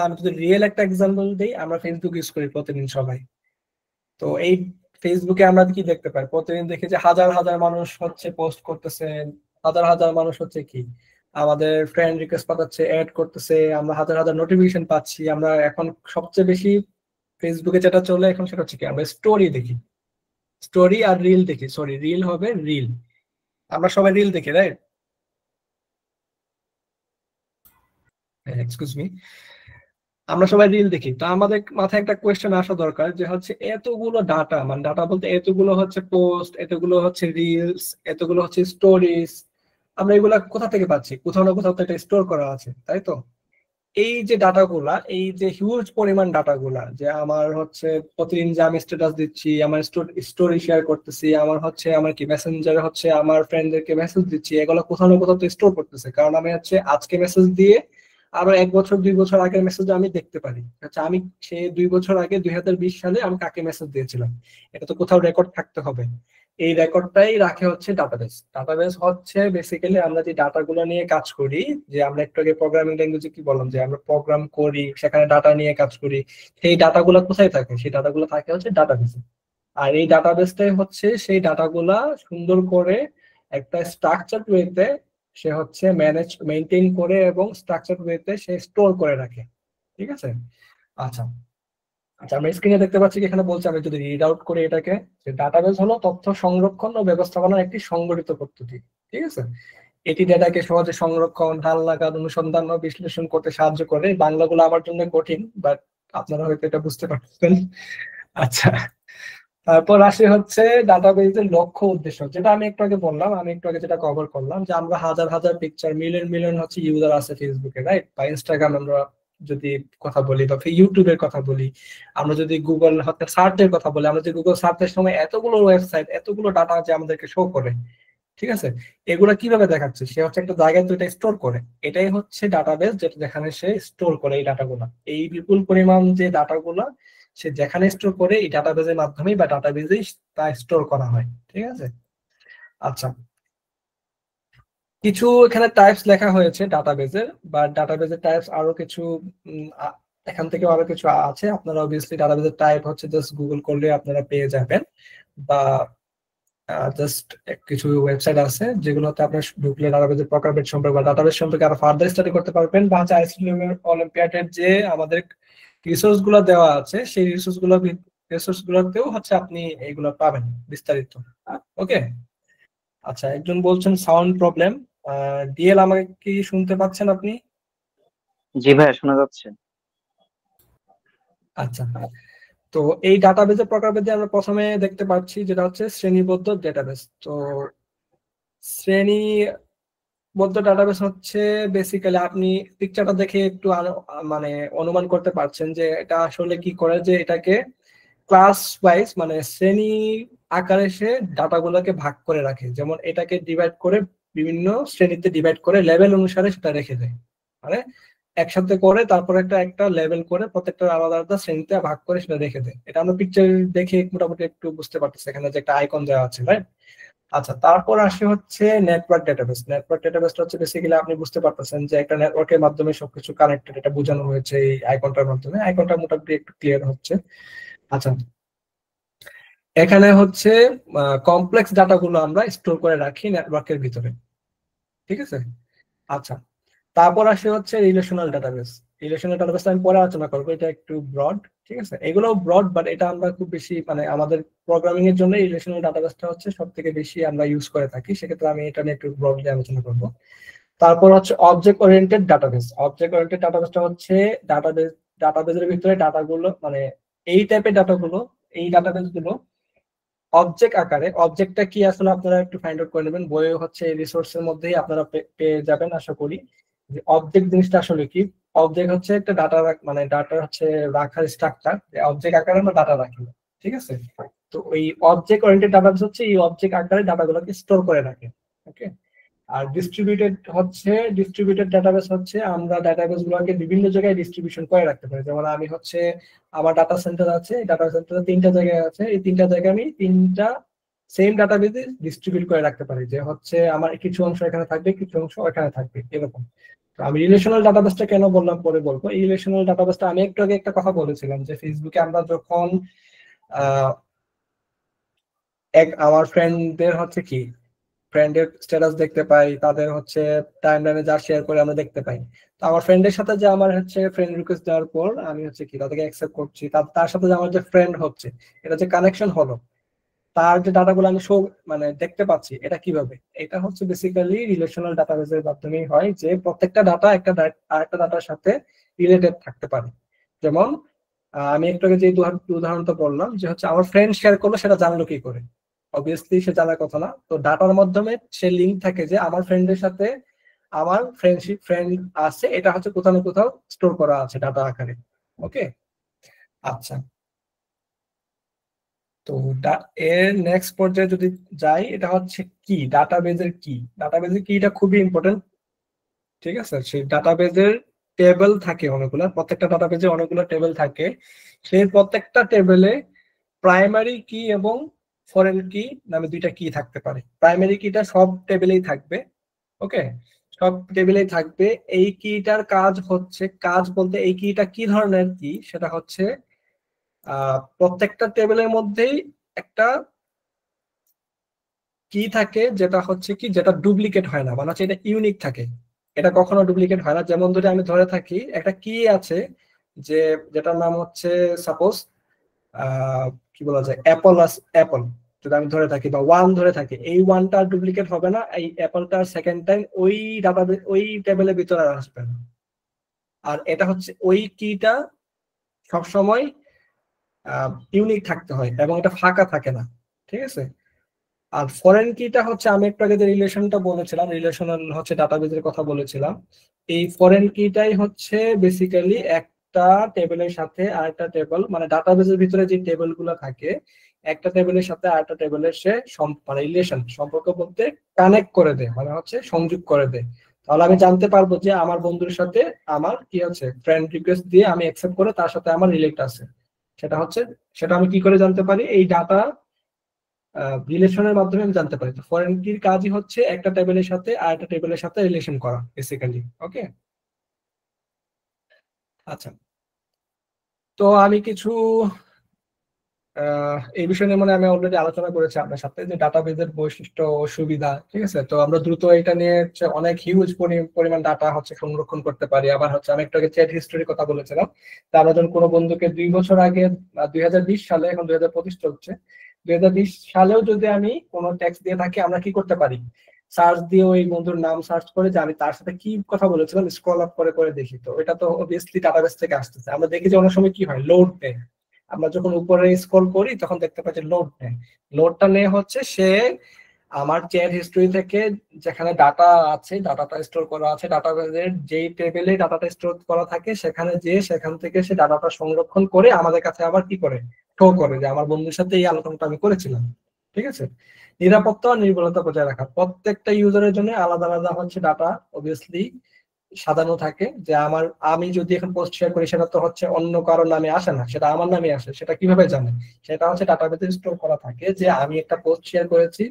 আমি যদি রিয়েল একটা এক্সাম্পল দিই, আমরা ফেসবুক ইউজ করি প্রতিদিন সবাই। তো এই ফেসবুকে আমরা কি দেখতে পাই? প্রতিদিন দেখি যে হাজার হাজার মানুষ হচ্ছে পোস্ট করতেছে, হাজার হাজার মানুষ হচ্ছে কি আমাদের ফ্রেন্ড রিকোয়েস্ট পাঠাচ্ছে, অ্যাড করতেছে, আমরা হাজার হাজার নোটিফিকেশন পাচ্ছি। আমরা এখন সবচেয়ে বেশি ফেসবুকে যেটা চলে এখন সেটা হচ্ছে কি, আমরা স্টোরি দেখি, স্টোরি আর রিল দেখি। সরি, রিল হবে রিল, আমরা সবাই রিল দেখি, রাইট? এক্সকিউজ মি, আমরা সবাই রিল দেখি। তো আমাদের মাথায় একটা কোয়েশ্চেন আসা দরকার যে হচ্ছে এতগুলো ডাটা, মানে ডাটা বলতে এতগুলো হচ্ছে পোস্ট, এতগুলো হচ্ছে রিলস, এতগুলো হচ্ছে স্টোরিজ, আমরা এগুলা কোথা থেকে পাচ্ছি? কোথাও না কোথাও তো এটা স্টোর করা আছে, তাই তো? এই যে ডাটাগুলা, এই যে হিউজ পরিমাণ ডাটাগুলা, যে আমার হচ্ছে প্রতিদিন যে আমি স্ট্যাটাস দিচ্ছি, আমার স্টোরি শেয়ার করতেছি, আমার হচ্ছে আমার কি মেসেঞ্জারে হচ্ছে আমার ফ্রেন্ডদেরকে মেসেজ দিচ্ছি, এগুলো কোথাও না কোথাও তো স্টোর করতেছে। কারণ আমি হচ্ছে আজকে মেসেজ দিয়ে আরো 1 বছর 2 বছর আগের মেসেজ আমি দেখতে পারি। আচ্ছা, আমি সে 2 বছর আগে 2020 সালে আমি কাকে মেসেজ দিয়েছিলাম, এটা তো কোথাও রেকর্ড থাকতে হবে। এই রেকর্ডটাই রাখে হচ্ছে ডাটাবেস। ডাটাবেস হচ্ছে বেসিক্যালি আমরা যে ডাটাগুলো নিয়ে কাজ করি, যে আমরা একটু আগে প্রোগ্রামিং ল্যাঙ্গুয়েজে কি বললাম যে আমরা প্রোগ্রাম করি, সেখানে ডাটা নিয়ে কাজ করি, সেই ডাটাগুলো কোথায় থাকে? সেই ডাটাগুলো থাকে হচ্ছে ডাটাবেসে। আর এই ডাটাবেসটাই হচ্ছে সেই ডাটাগুলা সুন্দর করে একটা স্ট্রাকচার ওয়েতে সে হচ্ছে মেনটেন করে এবং স্ট্রাকচার ওয়েতে সে স্টোর করে রাখে। ঠিক আছে? আচ্ছা, আচ্ছা, আমরা স্ক্রিনে দেখতে পাচ্ছি কি এখানে বলছে, আমি যদি রিড আউট করি এটাকে, যে ডাটাবেস হলো তথ্য সংরক্ষণ ও ব্যবস্থাপনার একটি সংগঠিত পদ্ধতি। ঠিক আছে? এটি ডেটাকে সহজে সংরক্ষণ, হাল লাগান, অনুসন্ধান ও বিশ্লেষণ করতে সাহায্য করে। বাংলাগুলো আমার জন্য কঠিন, বাট আপনারা হয়তো এটা বুঝতে পারছেন। আচ্ছা, তারপর আসে হচ্ছে ডাটাবেসের লক্ষ্য উদ্দেশ্য, যেটা আমি একটু আগে বললাম, আমি একটু আগে যেটা কভার করলাম, যে আমরা হাজার হাজার পিকচার, মিলিয়ন মিলিয়ন হচ্ছে ইউজার আছে ফেসবুকে, রাইট? বা ইনস্টাগ্রাম আমরা যদি কথা বলি, বা ইউটিউবের কথা বলি, আমরা যদি গুগল হচ্ছে সার্চের কথা বলি, আমরা যদি গুগল সার্চের সময় এতগুলো ওয়েবসাইট, এতগুলো ডাটা যে আমাদেরকে শো করে, ঠিক আছে? এগুলা কিভাবে দেখাচ্ছে? সে হচ্ছে একটা জায়গায় তো এটা স্টোর করে, এটাই হচ্ছে ডাটাবেস, যেটা যেখানে সে স্টোর করে এই ডাটাগুলা। এই বিপুল পরিমাণ যে ডাটাগুলা সে যেখানে স্টোর করে, এই ডাটাবেসের মাধ্যমেই বা ডাটাবেসেই তা স্টোর করা হয়। ঠিক আছে? আচ্ছা, কিছু এখানে টাইপস লেখা হয়েছে ডাটাবেসের, বা ডাটাবেসের টাইপস আরো কিছু এখান থেকে আরো কিছু আছে। আপনারা অবভিয়াসলি ডাটাবেসের টাইপ হচ্ছে জাস্ট গুগল করলে আপনারা পেয়ে যাবেন, বা জাস্ট কিছু ওয়েবসাইট আছে যেগুলোতে আপনার ঢুকলে ডাটাবেসের প্রকারভেদ সম্পর্কে বা ডাটাবেস সম্পর্কে আরো ফার্দার স্টাডি করতে পারবেন। বা হচ্ছে আইসিটি অলিম্পিয়াডের যে আমাদের রিসোর্স গুলো দেওয়া আছে, সেই রিসোর্স গুলোতেও হচ্ছে আপনি এইগুলো পাবেন বিস্তারিত। ওকে, আচ্ছা, একজন বলছেন সাউন্ড প্রবলেম। ডিএল, আমাকে কি শুনতে পাচ্ছেন আপনি? জি ভাইয়া, শোনা যাচ্ছে। আচ্ছা, তো এই ডাটাবেসের প্রকারভেদে আমরা প্রথমে দেখতে পাচ্ছি যেটা হচ্ছে শ্রেণীবদ্ধ ডেটাবেস। তো শ্রেণীবদ্ধ ডাটাবেস হচ্ছে বেসিক্যালি আপনি পিকচারটা দেখে একটু মানে অনুমান করতে পারছেন যে এটা আসলে কি করে, যে এটাকে ক্লাস ওয়াইজ মানে শ্রেণী আকারে সে ডাটাগুলোকে ভাগ করে রাখে। যেমন এটাকে ডিভাইড করে বিভিন্ন শ্রেণীতে ডিভাইড করে লেভেল অনুসারে সেটা রেখে দেয়, মানে একসাথে করে তারপর একটা একটা লেভেল করে প্রত্যেকটা আলাদা আলাদা শ্রেণীতে ভাগ করে সেটা রেখে দেয়। এটা আমরা পিকচার দেখে মোটামুটি একটু বুঝতে পারতেছি, এখানে যে একটা আইকন দেওয়া আছে, রাইট? আচ্ছা, তারপর আসে হচ্ছে নেটওয়ার্ক ডেটাবেস। নেটওয়ার্ক ডেটাবেসটা হচ্ছে বেসিক্যালি আপনি বুঝতে পারতেছেন যে একটা নেটওয়ার্কের মাধ্যমে সবকিছু কানেক্টেড, এটা বোঝানো হয়েছে এই আইকনটার মাধ্যমে। আইকনটা মোটামুটি একটু ক্লিয়ার হচ্ছে। আচ্ছা, এখানে হচ্ছে কমপ্লেক্স ডাটাগুলো আমরা স্টোর করে রাখি নেটওয়ার্কের ভিতরে। ঠিক আছে? আচ্ছা, তারপর আসে হচ্ছে রিলেশনাল ডাটাবেস। রিলেশনাল ডাটাবেস আমি পরে আলোচনা করবো, এটা একটু ব্রড। ঠিক আছে? এগুলো ব্রড, বাট এটা আমরা খুব বেশি মানে আমাদের প্রোগ্রামিং এর জন্য রিলেশনাল ডাটাবেসটা হচ্ছে সব থেকে বেশি আমরা ইউজ করে থাকি, সেক্ষেত্রে আমি এটা নিয়ে একটু ব্রডলি আলোচনা করবো। তারপর হচ্ছে object oriented database. Object oriented ডাটাবেসটা হচ্ছে ডাটাবেসের ভিতরে ডাটাগুলো, মানে এই টাইপের ডাটাগুলো, এই ডাটাবেস গুলো অবজেক্ট আকারে। অবজেক্টটা কি আসলে আপনারা একটু ফাইন্ড আউট করে নেবেন, বইয়ে হচ্ছে রিসোর্সের মধ্যেই আপনারা পেয়ে যাবেন আশা করি, যে অবজেক্ট জিনিসটা আসলে কি। অবজেক্ট হচ্ছে একটা ডাটা, মানে ডাটা হচ্ছে রাখার স্ট্রাকচার, যে অবজেক্ট আকারে আমরা ডাটা রাখি। ঠিক আছে? তো ওই অবজেক্ট ওরিয়েন্টেড ডাটাবেস হচ্ছে এই অবজেক্ট আকারে ডাটাগুলোকে স্টোর করে রাখে। ওকে, আর ডিস্ট্রিবিউটেড ডাটাবেস হচ্ছে আমরা ডাটাবেস গুলোকে বিভিন্ন জায়গায় ডিস্ট্রিবিউশন করে রাখতে পারি। যেমন আমি হচ্ছে আমার ডাটা সেন্টার আছে, ডাটা সেন্টারে 3টা জায়গায় আছে, এই 3টা জায়গায় আমি 3টা সেম ডাটাবেজে ডিস্ট্রিবিউট করে রাখতে পারি, যে হচ্ছে আমার কিছু অংশ এখানে থাকবে, কিছু অংশ এখানে থাকবে, এরকম। তো আমি রিলেশনাল ডাটাবেসটা কেন বললাম পরে বলবো। এই রিলেশনাল ডাটাবেসটা আমি একটু আগে একটা কথা বলেছিলাম যে ফেসবুকে আমরা যখন আমার ফ্রেন্ডদের হচ্ছে কি ফ্রেন্ডের স্ট্যাটাস দেখতে পাই, তাদের হচ্ছে টাইমলাইনে যা শেয়ার করে আমরা দেখতে পাই। তো আমার ফ্রেন্ডের সাথে যে আমার হচ্ছে ফ্রেন্ড রিকোয়েস্ট দেওয়ার পর আমি হচ্ছে কি তাদেরকে অ্যাকসেপ্ট করছি, তার সাথে যে আমার যে ফ্রেন্ড হচ্ছে, এটা যে কানেকশন হলো, তার যে ডাটাগুলো আমি মানে দেখতে পাচ্ছি, এটা কিভাবে? এটা হচ্ছে বেসিক্যালি রিলেশনাল ডাটাবেসের মাধ্যমেই হয়, যে প্রত্যেকটা ডাটা একটা আরেকটা ডাটার সাথে রিলেটেড থাকতে পারে। যেমন আমি একটু আগে যে উদাহরণটা বললাম, যে হচ্ছে আমার ফ্রেন্ড শেয়ার করলো, সেটা জানলো কি করে? অবভিয়াসলি সে জানার কথা না। তো ডাটার মাধ্যমে সে লিঙ্ক থাকে যে আমার ফ্রেন্ডের সাথে আমার ফ্রেন্ড আছে, এটা হচ্ছে কোথাও না কোথাও স্টোর করা আছে ডাটা আকারে। ওকে, আচ্ছা। তো এর নেক্সট পর্যায়ে যদি যাই, এটা হচ্ছে কি ডাটাবেজের কি। ডাটাবেজের কিটা খুবই ইম্পর্টেন্ট, ঠিক আছে? সেই ডাটাবেজের টেবিল থাকে অনেকগুলো, প্রত্যেকটা ডাটাবেজে অনেকগুলো টেবিল থাকে। সেই প্রত্যেকটা টেবিলে প্রাইমারি কি এবং ফরেন কি নামে দুইটা কি থাকতে পারে। প্রাইমারি কিটা সব টেবিলেই থাকবে, ওকে, সব টেবিলেই থাকবে। এই কিটার কাজ হচ্ছে, কাজ বলতে এই কিটা কি ধরনের কি, সেটা হচ্ছে প্রত্যেকটা টেবিলের মধ্যেই একটা কি থাকে, যেটা হচ্ছে কি যেটা ডুপ্লিকেট হয় না, মানে হচ্ছে এটা ইউনিক থাকে, এটা কখনো ডুপ্লিকেট হয় না। যেমন ধরে আমি ধরে থাকি একটা কি আছে, যে যেটার নাম হচ্ছে সাপোজ কি বলা যায়, অ্যাপল যদি আমি ধরে থাকি বা ওয়ান ধরে থাকি, এই ওয়ানটা ডুপ্লিকেট হবে না, এই অ্যাপলটার সেকেন্ড টাইম ওই ডাটা ওই টেবিলের ভিতরে আর আসবে না। আর এটা হচ্ছে ওই কিটা সবসময় ইউনিক থাকতে হয় এবং এটা ফাঁকা থাকে না, ঠিক আছে? আর ফরেন কিটা হচ্ছে, আমি একটু আগে যে রিলেশনটা বলেছিলাম, রিলেশনাল হচ্ছে ডাটাবেজের কথা বলেছিলাম, এই ফরেন কিটাই হচ্ছে বেসিক্যালি একটা টেবিলের সাথে আরেকটা টেবিল, মানে ডাটাবেজের ভিতরে যে টেবিল গুলো থাকে, একটা টেবিলের সাথে আরেকটা টেবিলের সে মানে রিলেশন সম্পর্ক বলতে কানেক্ট করে দেয়, মানে হচ্ছে সংযোগ করে দেয়। তাহলে আমি জানতে পারবো যে আমার বন্ধুর সাথে আমার কি আছে, ফ্রেন্ড রিকোয়েস্ট দিয়ে আমি অ্যাকসেপ্ট করে তার সাথে আমার রিলেট আছে। সেটা হচ্ছে, সেটা আমি কি করে জানতে পারি? এই ডাটা রিলেশনের মাধ্যমে আমি জানতে পারি। তো ফরেন কির কাজই হচ্ছে একটা টেবিলের সাথে আর একটা টেবিলের সাথে রিলেশন করা বেসিক্যালি। ওকে, আচ্ছা। তো আমি কিছু এই বিষয় নিয়ে মানে আমি অলরেডি আলোচনা করেছি আপনার সাথে, যে ডাটাবেজের বৈশিষ্ট্য ও সুবিধা, ঠিক আছে? তো আমরা দ্রুত এটা নিয়ে হচ্ছে অনেক হিউজ পরিমাণ ডাটা হচ্ছে সংরক্ষণ করতে পারি। আবার হচ্ছে আমি একটু আগে চ্যাট হিস্টোরির কথা বলেছিলাম, তা আমরা যখন কোনো বন্ধুকে 2 বছর আগে 2020 সালে, এখন 2025 চলছে, 2020 সালেও যদি আমি কোনো টেক্সট দিয়ে থাকি, আমরা কি করতে পারি? সার্চ দিয়ে ওই বন্ধুর নাম সার্চ করে যে আমি তার সাথে কি কথা বলেছিলাম স্ক্রল আপ করে করে দেখি। তো এটা তো অবভিয়াসলি ডাটাবেস থেকে আসতেছে। আমরা দেখি যে অনেক সময় কি হয়, লোড নেয়। আমরা যখন উপরে স্ক্রল করি তখন দেখতে পাচ্ছি লোড নেয়। লোডটা নিয়ে হচ্ছে সে আমার চ্যাট হিস্টরি থেকে যেখানে ডাটা আছে, ডাটাটা স্টোর করা আছে, ডাটাবেজের যেই টেবিলে ডাটাটা স্টোর করা থাকে, সেখানে যে সেখান থেকে সে ডাটাটা সংরক্ষণ করে আমাদের কাছে আবার কি করে, শো করে যে আমার বন্ধুর সাথে এই আলোচনাটা আমি করেছিলাম। ঠিক আছে? নিরাপত্তা ও নির্ভুলতা বজায় রাখা, প্রত্যেকটা ইউজারের জন্য আলাদা আলাদা হচ্ছে ডাটা অবভিয়াসলি সাজানো থাকে, যে আমি যদি এখন পোস্ট শেয়ার করি, সেটা তো হচ্ছে অন্য কারোর নামে আসে না, সেটা আমার নামে আসে। সেটা কিভাবে জানে? সেটা হচ্ছে ডাটাবেসে স্টোর করা থাকে, যে আমি একটা পোস্ট শেয়ার করেছি,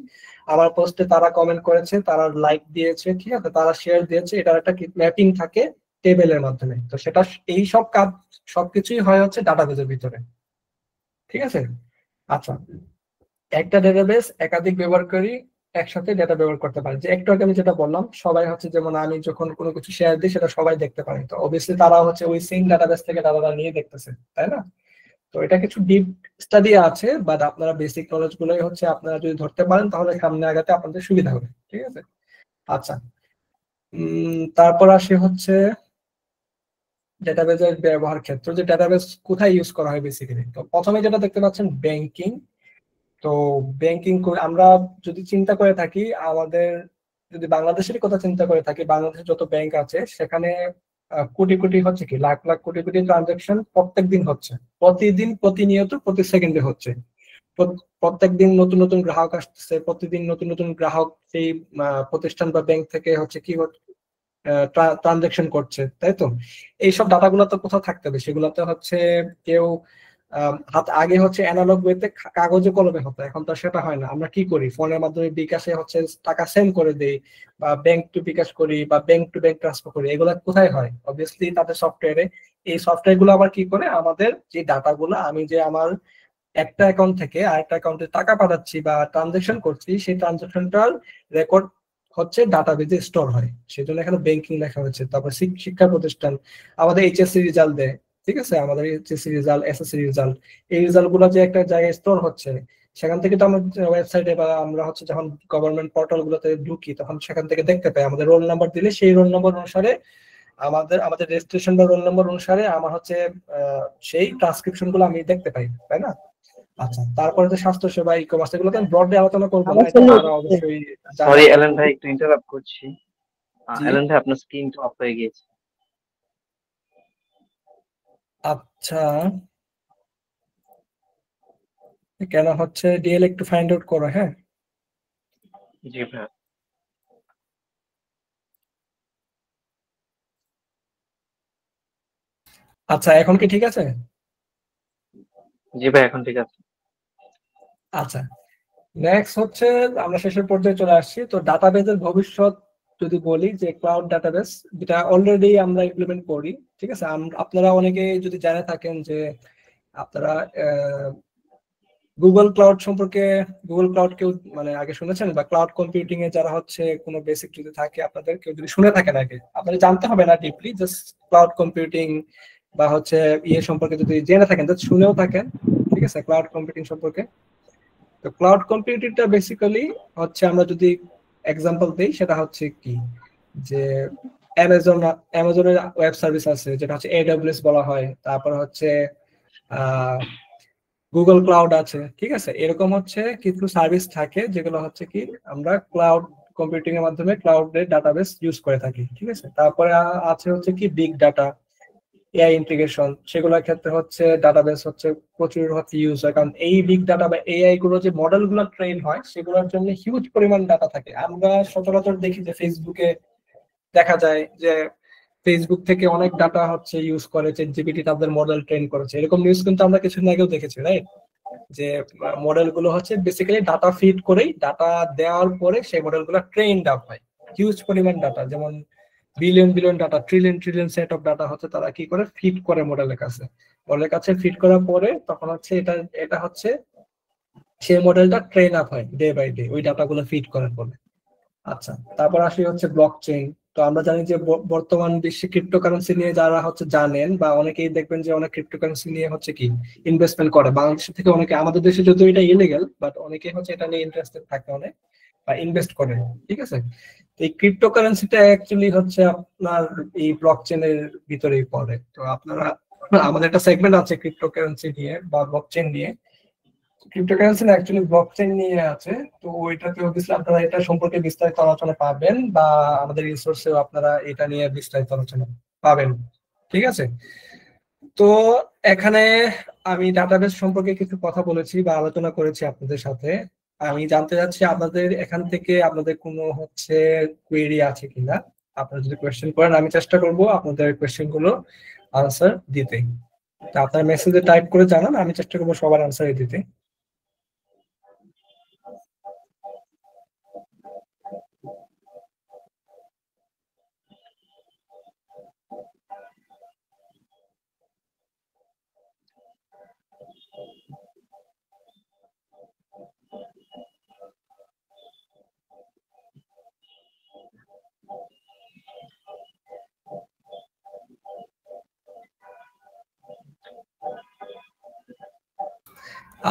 আমার পোস্টে তারা কমেন্ট করেছে, তারা লাইক দিয়েছে, ঠিক আছে, তারা শেয়ার দিয়েছে, এটার একটা ম্যাপিং থাকে টেবিলের মাধ্যমে। তো সেটা এই সব কাজ সবকিছুই হয় হচ্ছে ডাটাবেসের ভিতরে, ঠিক আছে? আচ্ছা, একটা ডেটাবেস একাধিক ব্যবহারকারী একসাথে ডেটা ব্যবহার করতে পারে, যে একটু আগে আমি যেটা বললাম, সবাই হচ্ছে, যেমন আমি যখন কোনো কিছু শেয়ার দিই সেটা সবাই দেখতে পারে, তো অবভিয়াসলি তারা হচ্ছে ওই সেম ডাটাবেস থেকে ডাটাটা নিয়ে দেখতেছে, তাই না? তো এটা কিছু ডিপ স্টাডি আছে, বাট আপনারা বেসিক নলেজ গুলোই হচ্ছে আপনারা যদি ধরতে পারেন, তাহলে সামনে আগাতে আপনাদের সুবিধা হবে, ঠিক আছে? আচ্ছা, তারপর আসি হচ্ছে ডেটাবেজের ব্যবহার ক্ষেত্র, যে ডেটাবেস কোথায় ইউজ করা হয় বেসিক্যালি। তো প্রথমে যেটা দেখতে পাচ্ছেন, ব্যাংকিং। তো ব্যাংকিং আমরা যদি চিন্তা করে থাকি, আমাদের যদি বাংলাদেশের কথা চিন্তা করে থাকি, বাংলাদেশের যত ব্যাংক আছে সেখানে কোটি কোটি হচ্ছে কি, লাখ লাখ কোটি কোটি ট্রানজাকশন প্রত্যেক দিন হচ্ছে, প্রতিদিন, প্রতিনিয়ত, প্রতি সেকেন্ডে হচ্ছে। প্রত্যেক দিন নতুন নতুন গ্রাহক আসতেছে, প্রতিদিন নতুন নতুন গ্রাহক সেই প্রতিষ্ঠান বা ব্যাংক থেকে হচ্ছে কি ট্রানজাকশন করছে, তাই তো? এইসব ডাটাগুলো তো কোথাও থাকতে হবে, সেগুলোতে হচ্ছে কেউ হাত আগে হচ্ছে অ্যানালগ ওয়েতে কাগজে কলমে হতো, এখন তো সেটা হয় না। আমরা কি করি, ফোনের মাধ্যমে বিকাশে হচ্ছে টাকা সেন্ড করে দেই, বা ব্যাংক টু বিকাশ করি, বা ব্যাংক টু ব্যাংক ট্রান্সফার করি। এগুলো কোথায় হয়? অবভিয়াসলি তাদের সফটওয়্যারে। এই সফটওয়্যার গুলো আবার কি করে, আমাদের যে ডাটাগুলো, আমি যে আমার একটা অ্যাকাউন্ট থেকে আরেকটা অ্যাকাউন্টে টাকা পাঠাচ্ছি বা ট্রানজেকশন করছি, সেই ট্রানজেকশনটার রেকর্ড হচ্ছে ডাটাবেজে স্টোর হয়। সেজন্য এখানে ব্যাংকিং লেখা হয়েছে। তারপর শিক্ষা প্রতিষ্ঠান আমাদের এইচএসসি রেজাল্ট দেয়, ঠিক আছে, আমাদের এইচএসসি রেজাল্ট, এসএসসি রেজাল্ট, এই রেজাল্ট গুলো যে একটা জায়গায় স্টোর হচ্ছে, সেখান থেকে তো আমরা ওয়েবসাইটে বা আমরা হচ্ছে যখন গভর্নমেন্ট পোর্টাল গুলোতে ঢুকি, তখন সেখান থেকে দেখতে পাই। আমাদের রোল নাম্বার দিলে সেই রোল নাম্বার অনুসারে আমাদের আমাদের রেজিস্ট্রেশন বা রোল নাম্বার অনুসারে আমার হচ্ছে সেই ট্রান্সক্রিপশন গুলো আমি দেখতে পাই, তাই না? আচ্ছা, তারপরে যে স্বাস্থ্য সেবা, ই কমার্স, এগুলো তো ব্রডলি আলোচনা করবো না, এটা আপনারা অবশ্যই সরি জানেন। অ্যালেন ভাই, একটু ইন্টারাপ্ট করছি। জি, অ্যালেন ভাই, আপনার স্ক্রিনটা অফ হয়ে গিয়েছে। আচ্ছা, কেন হচ্ছে ডিএল একটু ফাইন্ড আউট করো, হ্যাঁ। জি ভাই। আচ্ছা, এখন কি ঠিক আছে? জি ভাই, এখন ঠিক আছে। আচ্ছা, নেক্সট হচ্ছে আমরা শেষের পর্যায়ে চলে আসছি। তো ডাটাবেজের ভবিষ্যৎ যদি বলি, যে ক্লাউড ডাটাবেস, যেটা অলরেডি আমরা ইমপ্লিমেন্ট করি, ঠিক আছে। আপনারা অনেকে যদি জেনে থাকেন যে আপনারা গুগল ক্লাউড সম্পর্কে, গুগল ক্লাউড কেউ মানে আগে শুনেছেন, বা ক্লাউড কম্পিউটিং এ যারা হচ্ছে কোনো বেসিক যদি থাকে, আপনাদের কেউ যদি শুনে থাকেন আগে, আপনাদের জানতে হবে না ডিপলি, জাস্ট ক্লাউড কম্পিউটিং বা হচ্ছে ইয়ে সম্পর্কে যদি জেনে থাকেন, জাস্ট শুনেও থাকেন, ঠিক আছে, ক্লাউড কম্পিউটিং সম্পর্কে। তো ক্লাউড কম্পিউটিংটা বেসিক্যালি হচ্ছে, আমরা যদি এক্সাম্পল দিই, সেটা হচ্ছে কি, যে অ্যামাজনের ওয়েব সার্ভিস আছে, যেটা হচ্ছে এডব্লিউএস বলা হয়। তারপর হচ্ছে গুগল ক্লাউড আছে, ঠিক আছে। এরকম হচ্ছে কিছু সার্ভিস থাকে যেগুলো হচ্ছে কি আমরা ক্লাউড কম্পিউটিং এর মাধ্যমে ক্লাউডের ডাটাবেস ইউজ করে থাকি, ঠিক আছে। তারপরে আছে হচ্ছে কি বিগ ডাটা, এআই ইন্টিগ্রেশন, সেগুলোর ক্ষেত্রে হচ্ছে ডাটাবেস হচ্ছে প্রচুর হচ্ছে ইউজ হয়। কারণ এই বিগ ডাটা বা এআই গুলো যে মডেল গুলো ট্রেন হয়, সেগুলোর জন্য হিউজ পরিমাণ ডাটা থাকে। আমরা সচরাচর দেখি যে ফেসবুকে দেখা যায় যে ফেসবুক থেকে অনেক ডাটা হচ্ছে ইউজ করে চ্যাট জিপিটি তাদের মডেল ট্রেন করেছে। এরকম নিউজ কিন্তু আমরা কিছুদিন আগেও দেখেছি, রাইট? যে মডেল গুলো হচ্ছে বেসিক্যালি ডাটা ফিড করেই, ডাটা দেওয়ার পরে সেই মডেল গুলো ট্রেন্ড আপ হয়। হিউজ পরিমাণ ডাটা, যেমন billion billion data, trillion trillion set of data হচ্ছে তারা কি করে ফিড করে মডেলের কাছে। মডেলের কাছে ফিড করার পরে তখন হচ্ছে এটা এটা হচ্ছে সেই মডেলটা ট্রেন আপ হয় ডে বাই ডে ওই ডাটাগুলো ফিড করার পরে। আচ্ছা, তারপর আসি হচ্ছে ব্লকচেইন। তো আমরা জানি যে বর্তমান বিশ্বে ক্রিপ্টোকারেন্সি নিয়ে যারা হচ্ছে জানেন, বা অনেকেই দেখবেন যে অনেক ক্রিপ্টোকারেন্সি নিয়ে হচ্ছে কি ইনভেস্টমেন্ট করে বাংলাদেশ থেকে অনেকে, আমাদের দেশে যদিও এটা ইলিগাল, বাট অনেকেই হচ্ছে এটা নিয়ে ইন্টারেস্টেড থাকে অনেক, বা ইনভেস্ট করে, ঠিক আছে। তো এই ক্রিপ্টোকারেন্সিটা অ্যাকচুয়ালি হচ্ছে আপনার এই ব্লকচেইনের ভিতরেই পড়ে। তো আপনারা, আমাদের একটা সেগমেন্ট আছে ক্রিপ্টোকারেন্সি নিয়ে বা ব্লকচেইন নিয়ে। ক্রিপ্টোকারেন্সি না, অ্যাকচুয়ালি ব্লকচেইন নিয়ে আছে। তো ওইটাতে অবভিয়াসলি আপনারা এটা সম্পর্কে বিস্তারিত আলোচনা পাবেন, বা আমাদের রিসোর্সেও আপনারা এটা নিয়ে বিস্তারিত আলোচনা পাবেন, ঠিক আছে। তো এখানে আমি ডাটাবেস সম্পর্কে কিছু কথা বলেছি বা আলোচনা করেছি আপনাদের সাথে। আমি জানতে চাচ্ছি আপনাদের এখান থেকে আপনাদের কোনো হচ্ছে কোয়েরি আছে কিনা। আপনারা যদি কোয়েশ্চেন করেন, আমি চেষ্টা করব আপনাদের কোয়েশ্চেন গুলো আনসার দিতে। তা আপনারা মেসেজে টাইপ করে জানান, আমি চেষ্টা করবো সবার আনসার দিতে।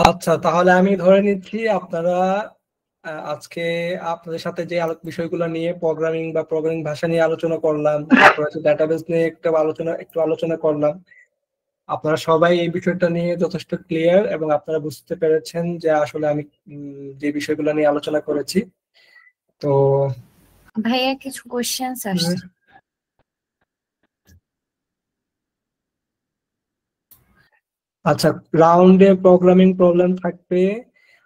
আচ্ছা, তাহলে আমি ধরে নিচ্ছি আপনারা আজকে আপনাদের সাথে যে বিষয়গুলো নিয়ে প্রোগ্রামিং বা প্রোগ্রামিং ভাষা নিয়ে আলোচনা করলাম, তারপর হচ্ছে ডাটাবেস নিয়ে একটু আলোচনা করলাম, আপনারা সবাই এই বিষয়টা নিয়ে যথেষ্ট ক্লিয়ার, এবং আপনারা বুঝতে পেরেছেন যে আসলে আমি যে বিষয়গুলো নিয়ে আলোচনা করেছি। তো ভাইয়া কিছু কোশ্চেন্স আসছে। আচ্ছা, রাউন্ডে প্রোগ্রামিং প্রবলেম থাকবে।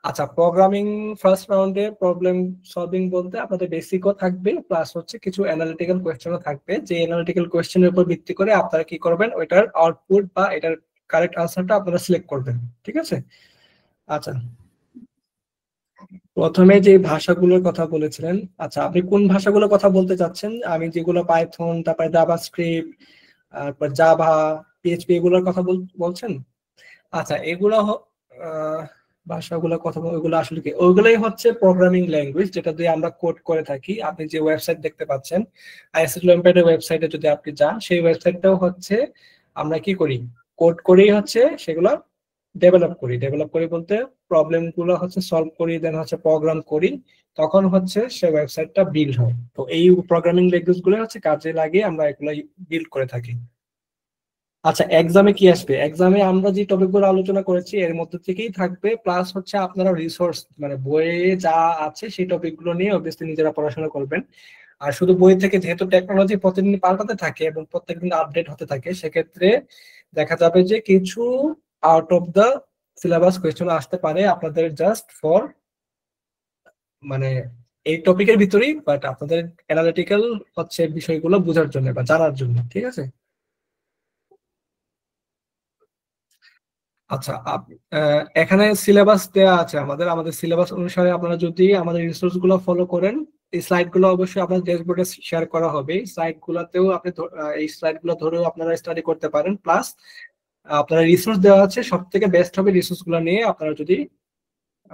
আচ্ছা, প্রোগ্রামিং ফার্স্ট রাউন্ডে প্রবলেম সলভিং বলতে আপনাদের বেসিকও থাকবে, প্লাস হচ্ছে কিছু অ্যানালিটিক্যাল কোয়েশ্চেনও থাকবে, যে অ্যানালিটিক্যাল কোয়েশ্চেনের উপর ভিত্তি করে আপনারা কি করবেন, ওইটার আউটপুট বা এটার কারেক্ট আনসারটা আপনারা সিলেক্ট করবেন, ঠিক আছে? আচ্ছা, প্রথমে যে ভাষাগুলোর কথা বলেছিলেন, আচ্ছা আপনি কোন ভাষাগুলোর কথা বলতে চাচ্ছেন? আমি যেগুলো পাইথন, তারপরে জাভাস্ক্রিপ্ট, তারপর জাভা, পিএইচপি এগুলোর কথা বলছেন? আচ্ছা, এগুলো ভাষাগুলোর কথা ওইগুলো আসলে কি? ওইগুলোই হচ্ছে প্রোগ্রামিং ল্যাঙ্গুয়েজ, যেটা দিয়ে আমরা কোড করে থাকি। আপনি যে ওয়েবসাইট দেখতে পাচ্ছেন, আইএসএলএমপ্যাড এর ওয়েবসাইটে যদি আপনি যান, সেই ওয়েবসাইটটাও হচ্ছে আমরা কি করি, কোড করেই হচ্ছে সেগুলো ডেভেলপ করি বলতে প্রবলেম গুলো হচ্ছে সলভ করি, দেন হচ্ছে প্রোগ্রাম করি, তখন হচ্ছে সে ওয়েবসাইটটা বিল্ড হয়। তো এই প্রোগ্রামিং ল্যাঙ্গুয়েজ গুলো হচ্ছে কাজে লাগিয়ে আমরা এগুলো বিল্ড করে থাকি। আচ্ছা, এক্সামে কি আসবে? এক্সামে আমরা যে টপিক গুলো আলোচনা করেছি এর মধ্যে থেকেই থাকবে, প্লাস হচ্ছে আপনারা রিসোর্স মানে বইয়ে যা আছে সেই টপিক গুলো নিয়ে অবভিয়াসলি নিজেরা পড়াশোনা করবেন। আর শুধু বই থেকে, যেহেতু টেকনোলজি প্রতিদিন পাল্টাতে থাকে এবং প্রত্যেকদিন আপডেট হতে থাকে, সেক্ষেত্রে দেখা যাবে যে কিছু out of the syllabus question আসতে পারে আপনাদের জাস্ট ফর মানে এই টপিকের ভিতরেই, বাট আপনাদের অ্যানালিটিক্যাল হচ্ছে বিষয়গুলো বোঝার জন্য বা জানার জন্য, ঠিক আছে? আচ্ছা, এখানে সিলেবাস দেওয়া আছে, আমাদের সিলেবাস অনুসারে আপনারা যদি আমাদের রিসোর্স গুলো ফলো করেন, এই স্লাইড গুলো অবশ্যই আপনার ড্যাশবোর্ডে শেয়ার করা হবে। এই স্লাইড গুলাতেও আপনি এই স্লাইড গুলো ধরেও আপনারা স্টাডি করতে পারেন। প্লাস আপনারা রিসোর্স দেওয়া আছে, সব থেকে বেস্ট হবে রিসোর্স গুলো নিয়ে আপনারা যদি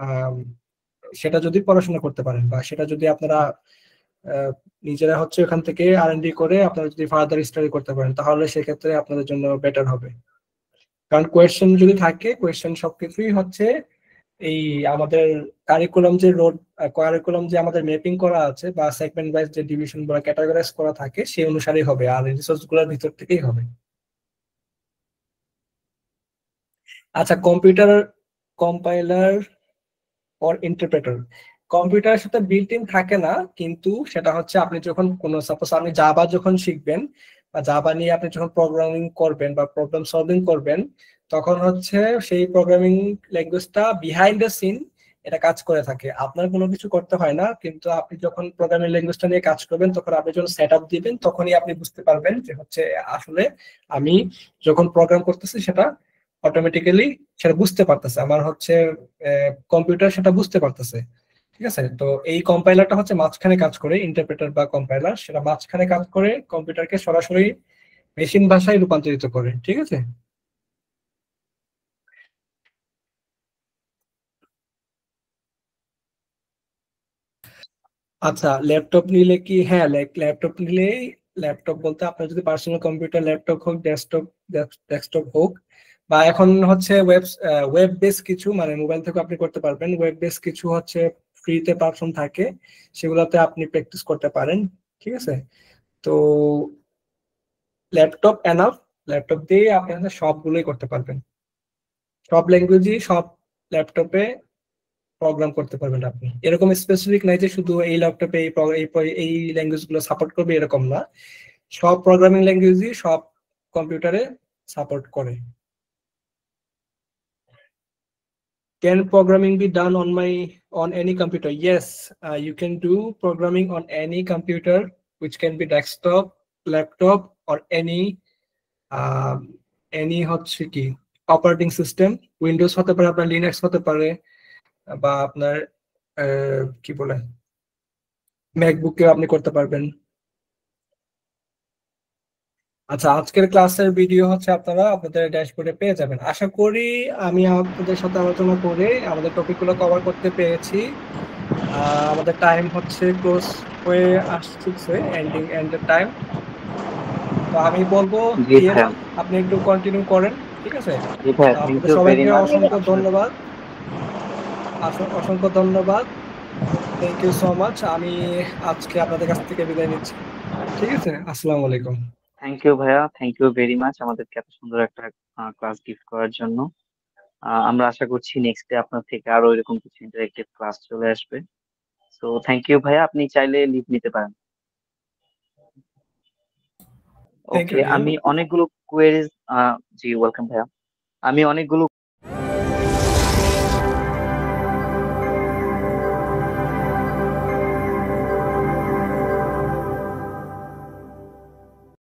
আম, সেটা যদি পড়াশোনা করতে পারেন, বা সেটা যদি আপনারা আহ, নিজেরা হচ্ছে ওখান থেকে আর&ডি করে আপনারা যদি ফার্দার স্টাডি করতে পারেন, তাহলে সেক্ষেত্রে আপনাদের জন্য বেটার হবে। কারণ কোয়েশ্চেন যদি থাকে, কোয়েশ্চেন সবকিছুই হচ্ছে এই আমাদের কারিকুলাম যে আমাদের ম্যাপিং করা আছে, বা সেগমেন্ট ওয়াইজ যে ডিভিশন বা ক্যাটাগরাইজ করা থাকে সেই অনুসারেই হবে, আর রিসোর্স গুলোর ভিতর থেকেই হবে। আচ্ছা, কম্পিউটার কম্পাইলার অর ইন্টারপ্রেটার, কম্পিউটারের সাথে বিল্ট ইন থাকে না, কিন্তু সেটা হচ্ছে আপনি যখন কোনো সাপোজ আপনি জাভা যখন শিখবেন, বা জাভা নিয়ে আপনি যখন প্রোগ্রামিং করবেন বা প্রবলেম সলভিং করবেন, তখন হচ্ছে সেই প্রোগ্রামিং ল্যাঙ্গুয়েজটা বিহাইন্ড দ্য সিন এটা কাজ করে থাকে। আপনার কোনো কিছু করতে হয় না, কিন্তু আপনি যখন প্রোগ্রামিং ল্যাঙ্গুয়েজটা নিয়ে কাজ করবেন, তখন আপনি যখন সেট আপ দিবেন, তখনই আপনি বুঝতে পারবেন যে হচ্ছে আসলে আমি যখন প্রোগ্রাম করতেছি সেটা অটোমেটিক্যালি সেটা বুঝতে পারতেছে, আমার হচ্ছে কম্পিউটার সেটা বুঝতে পারতেছে, ঠিক আছে? তো এই কম্পাইলারটা হচ্ছে মাঝখানে কাজ করে, ইন্টারপ্রেটার বা কম্পাইলার সেটা মাঝখানে কাজ করে কম্পিউটারকে সরাসরি মেশিন ভাষায় রূপান্তরিত করে, ঠিক আছে? আচ্ছা, ল্যাপটপ নিলে কি, হ্যাঁ ল্যাপটপ নিলে, ল্যাপটপ বলতে আপনার যদি পার্সোনাল কম্পিউটার ল্যাপটপ হোক, ডেস্কটপ হোক, বা এখন হচ্ছে ওয়েব বেস কিছু মানে মোবাইল থেকে আপনি করতে পারবেন, ওয়েব বেস কিছু হচ্ছে ফ্রিতে প্ল্যাটফর্ম থাকে, সেগুলোতে আপনি প্র্যাকটিস করতে পারেন, ঠিক আছে? তো ল্যাপটপ এনাফ, ল্যাপটপ দিয়ে আপনি হচ্ছে সবগুলোই করতে পারবেন, সব ল্যাঙ্গুয়েজই সব ল্যাপটপে প্রোগ্রাম করতে পারবেন আপনি। এরকম স্পেসিফিক নাই যে শুধু এই ল্যাপটপে এই ল্যাঙ্গুয়েজ গুলো সাপোর্ট করবে, এরকম না, সব প্রোগ্রামিং ল্যাঙ্গুয়েজই সব কম্পিউটারে সাপোর্ট করে। Can programming be done on any computer? Yes, you can do programming on any computer, which can be desktop, laptop, or um, any হচ্ছে কি অপারেটিং সিস্টেম। উইন্ডোজ হতে পারে, আপনার লিনাক্স হতে পারে, বা আপনার কি বলে ম্যাকবুকেও আপনি করতে পারবেন। আচ্ছা, আজকের ক্লাসের ভিডিও হচ্ছে আপনারা আপনাদের ড্যাশবোর্ডে পেয়ে যাবেন আশা করি। আমি আপনাদের সাথে আলোচনা করে আমাদের টপিকগুলো কভার করতে পেরেছি। আমাদের টাইম হচ্ছে ক্লোজ হয়ে আসছে, এন্ডের টাইম। তো আমি বলবো জি ভাইয়া। আপনি একটু কন্টিনিউ করেন, ঠিক আছে? জি ভাইয়া, থ্যাংক আপনাদের ইউ ভেরি সবাইকে মাচ। অসংখ্য ধন্যবাদ, অসংখ্য ধন্যবাদ। Thank you so much. আমি আজকে আপনাদের কাছ থেকে বিদায় নিচ্ছি, ঠিক আছে? আসসালামু আলাইকুম। থ্যাংক ইউ ভাইয়া, থ্যাংক ইউ ভেরি মাচ আমাদেরকে এত সুন্দর একটা ক্লাস গিফট করার জন্য। আমরা আশা করছি নেক্সট ডে আপনার থেকে আরো এরকম কিছু ইন্টারেক্টিভ ক্লাস চলে আসবে। সো থ্যাংক ইউ ভাইয়া, আপনি চাইলে লিভ নিতে পারেন। Thank you okay, Riyan. আমি অনেকগুলো কোয়েরিজ, জি ওয়েলকাম ভাইয়া। আমি অনেকগুলো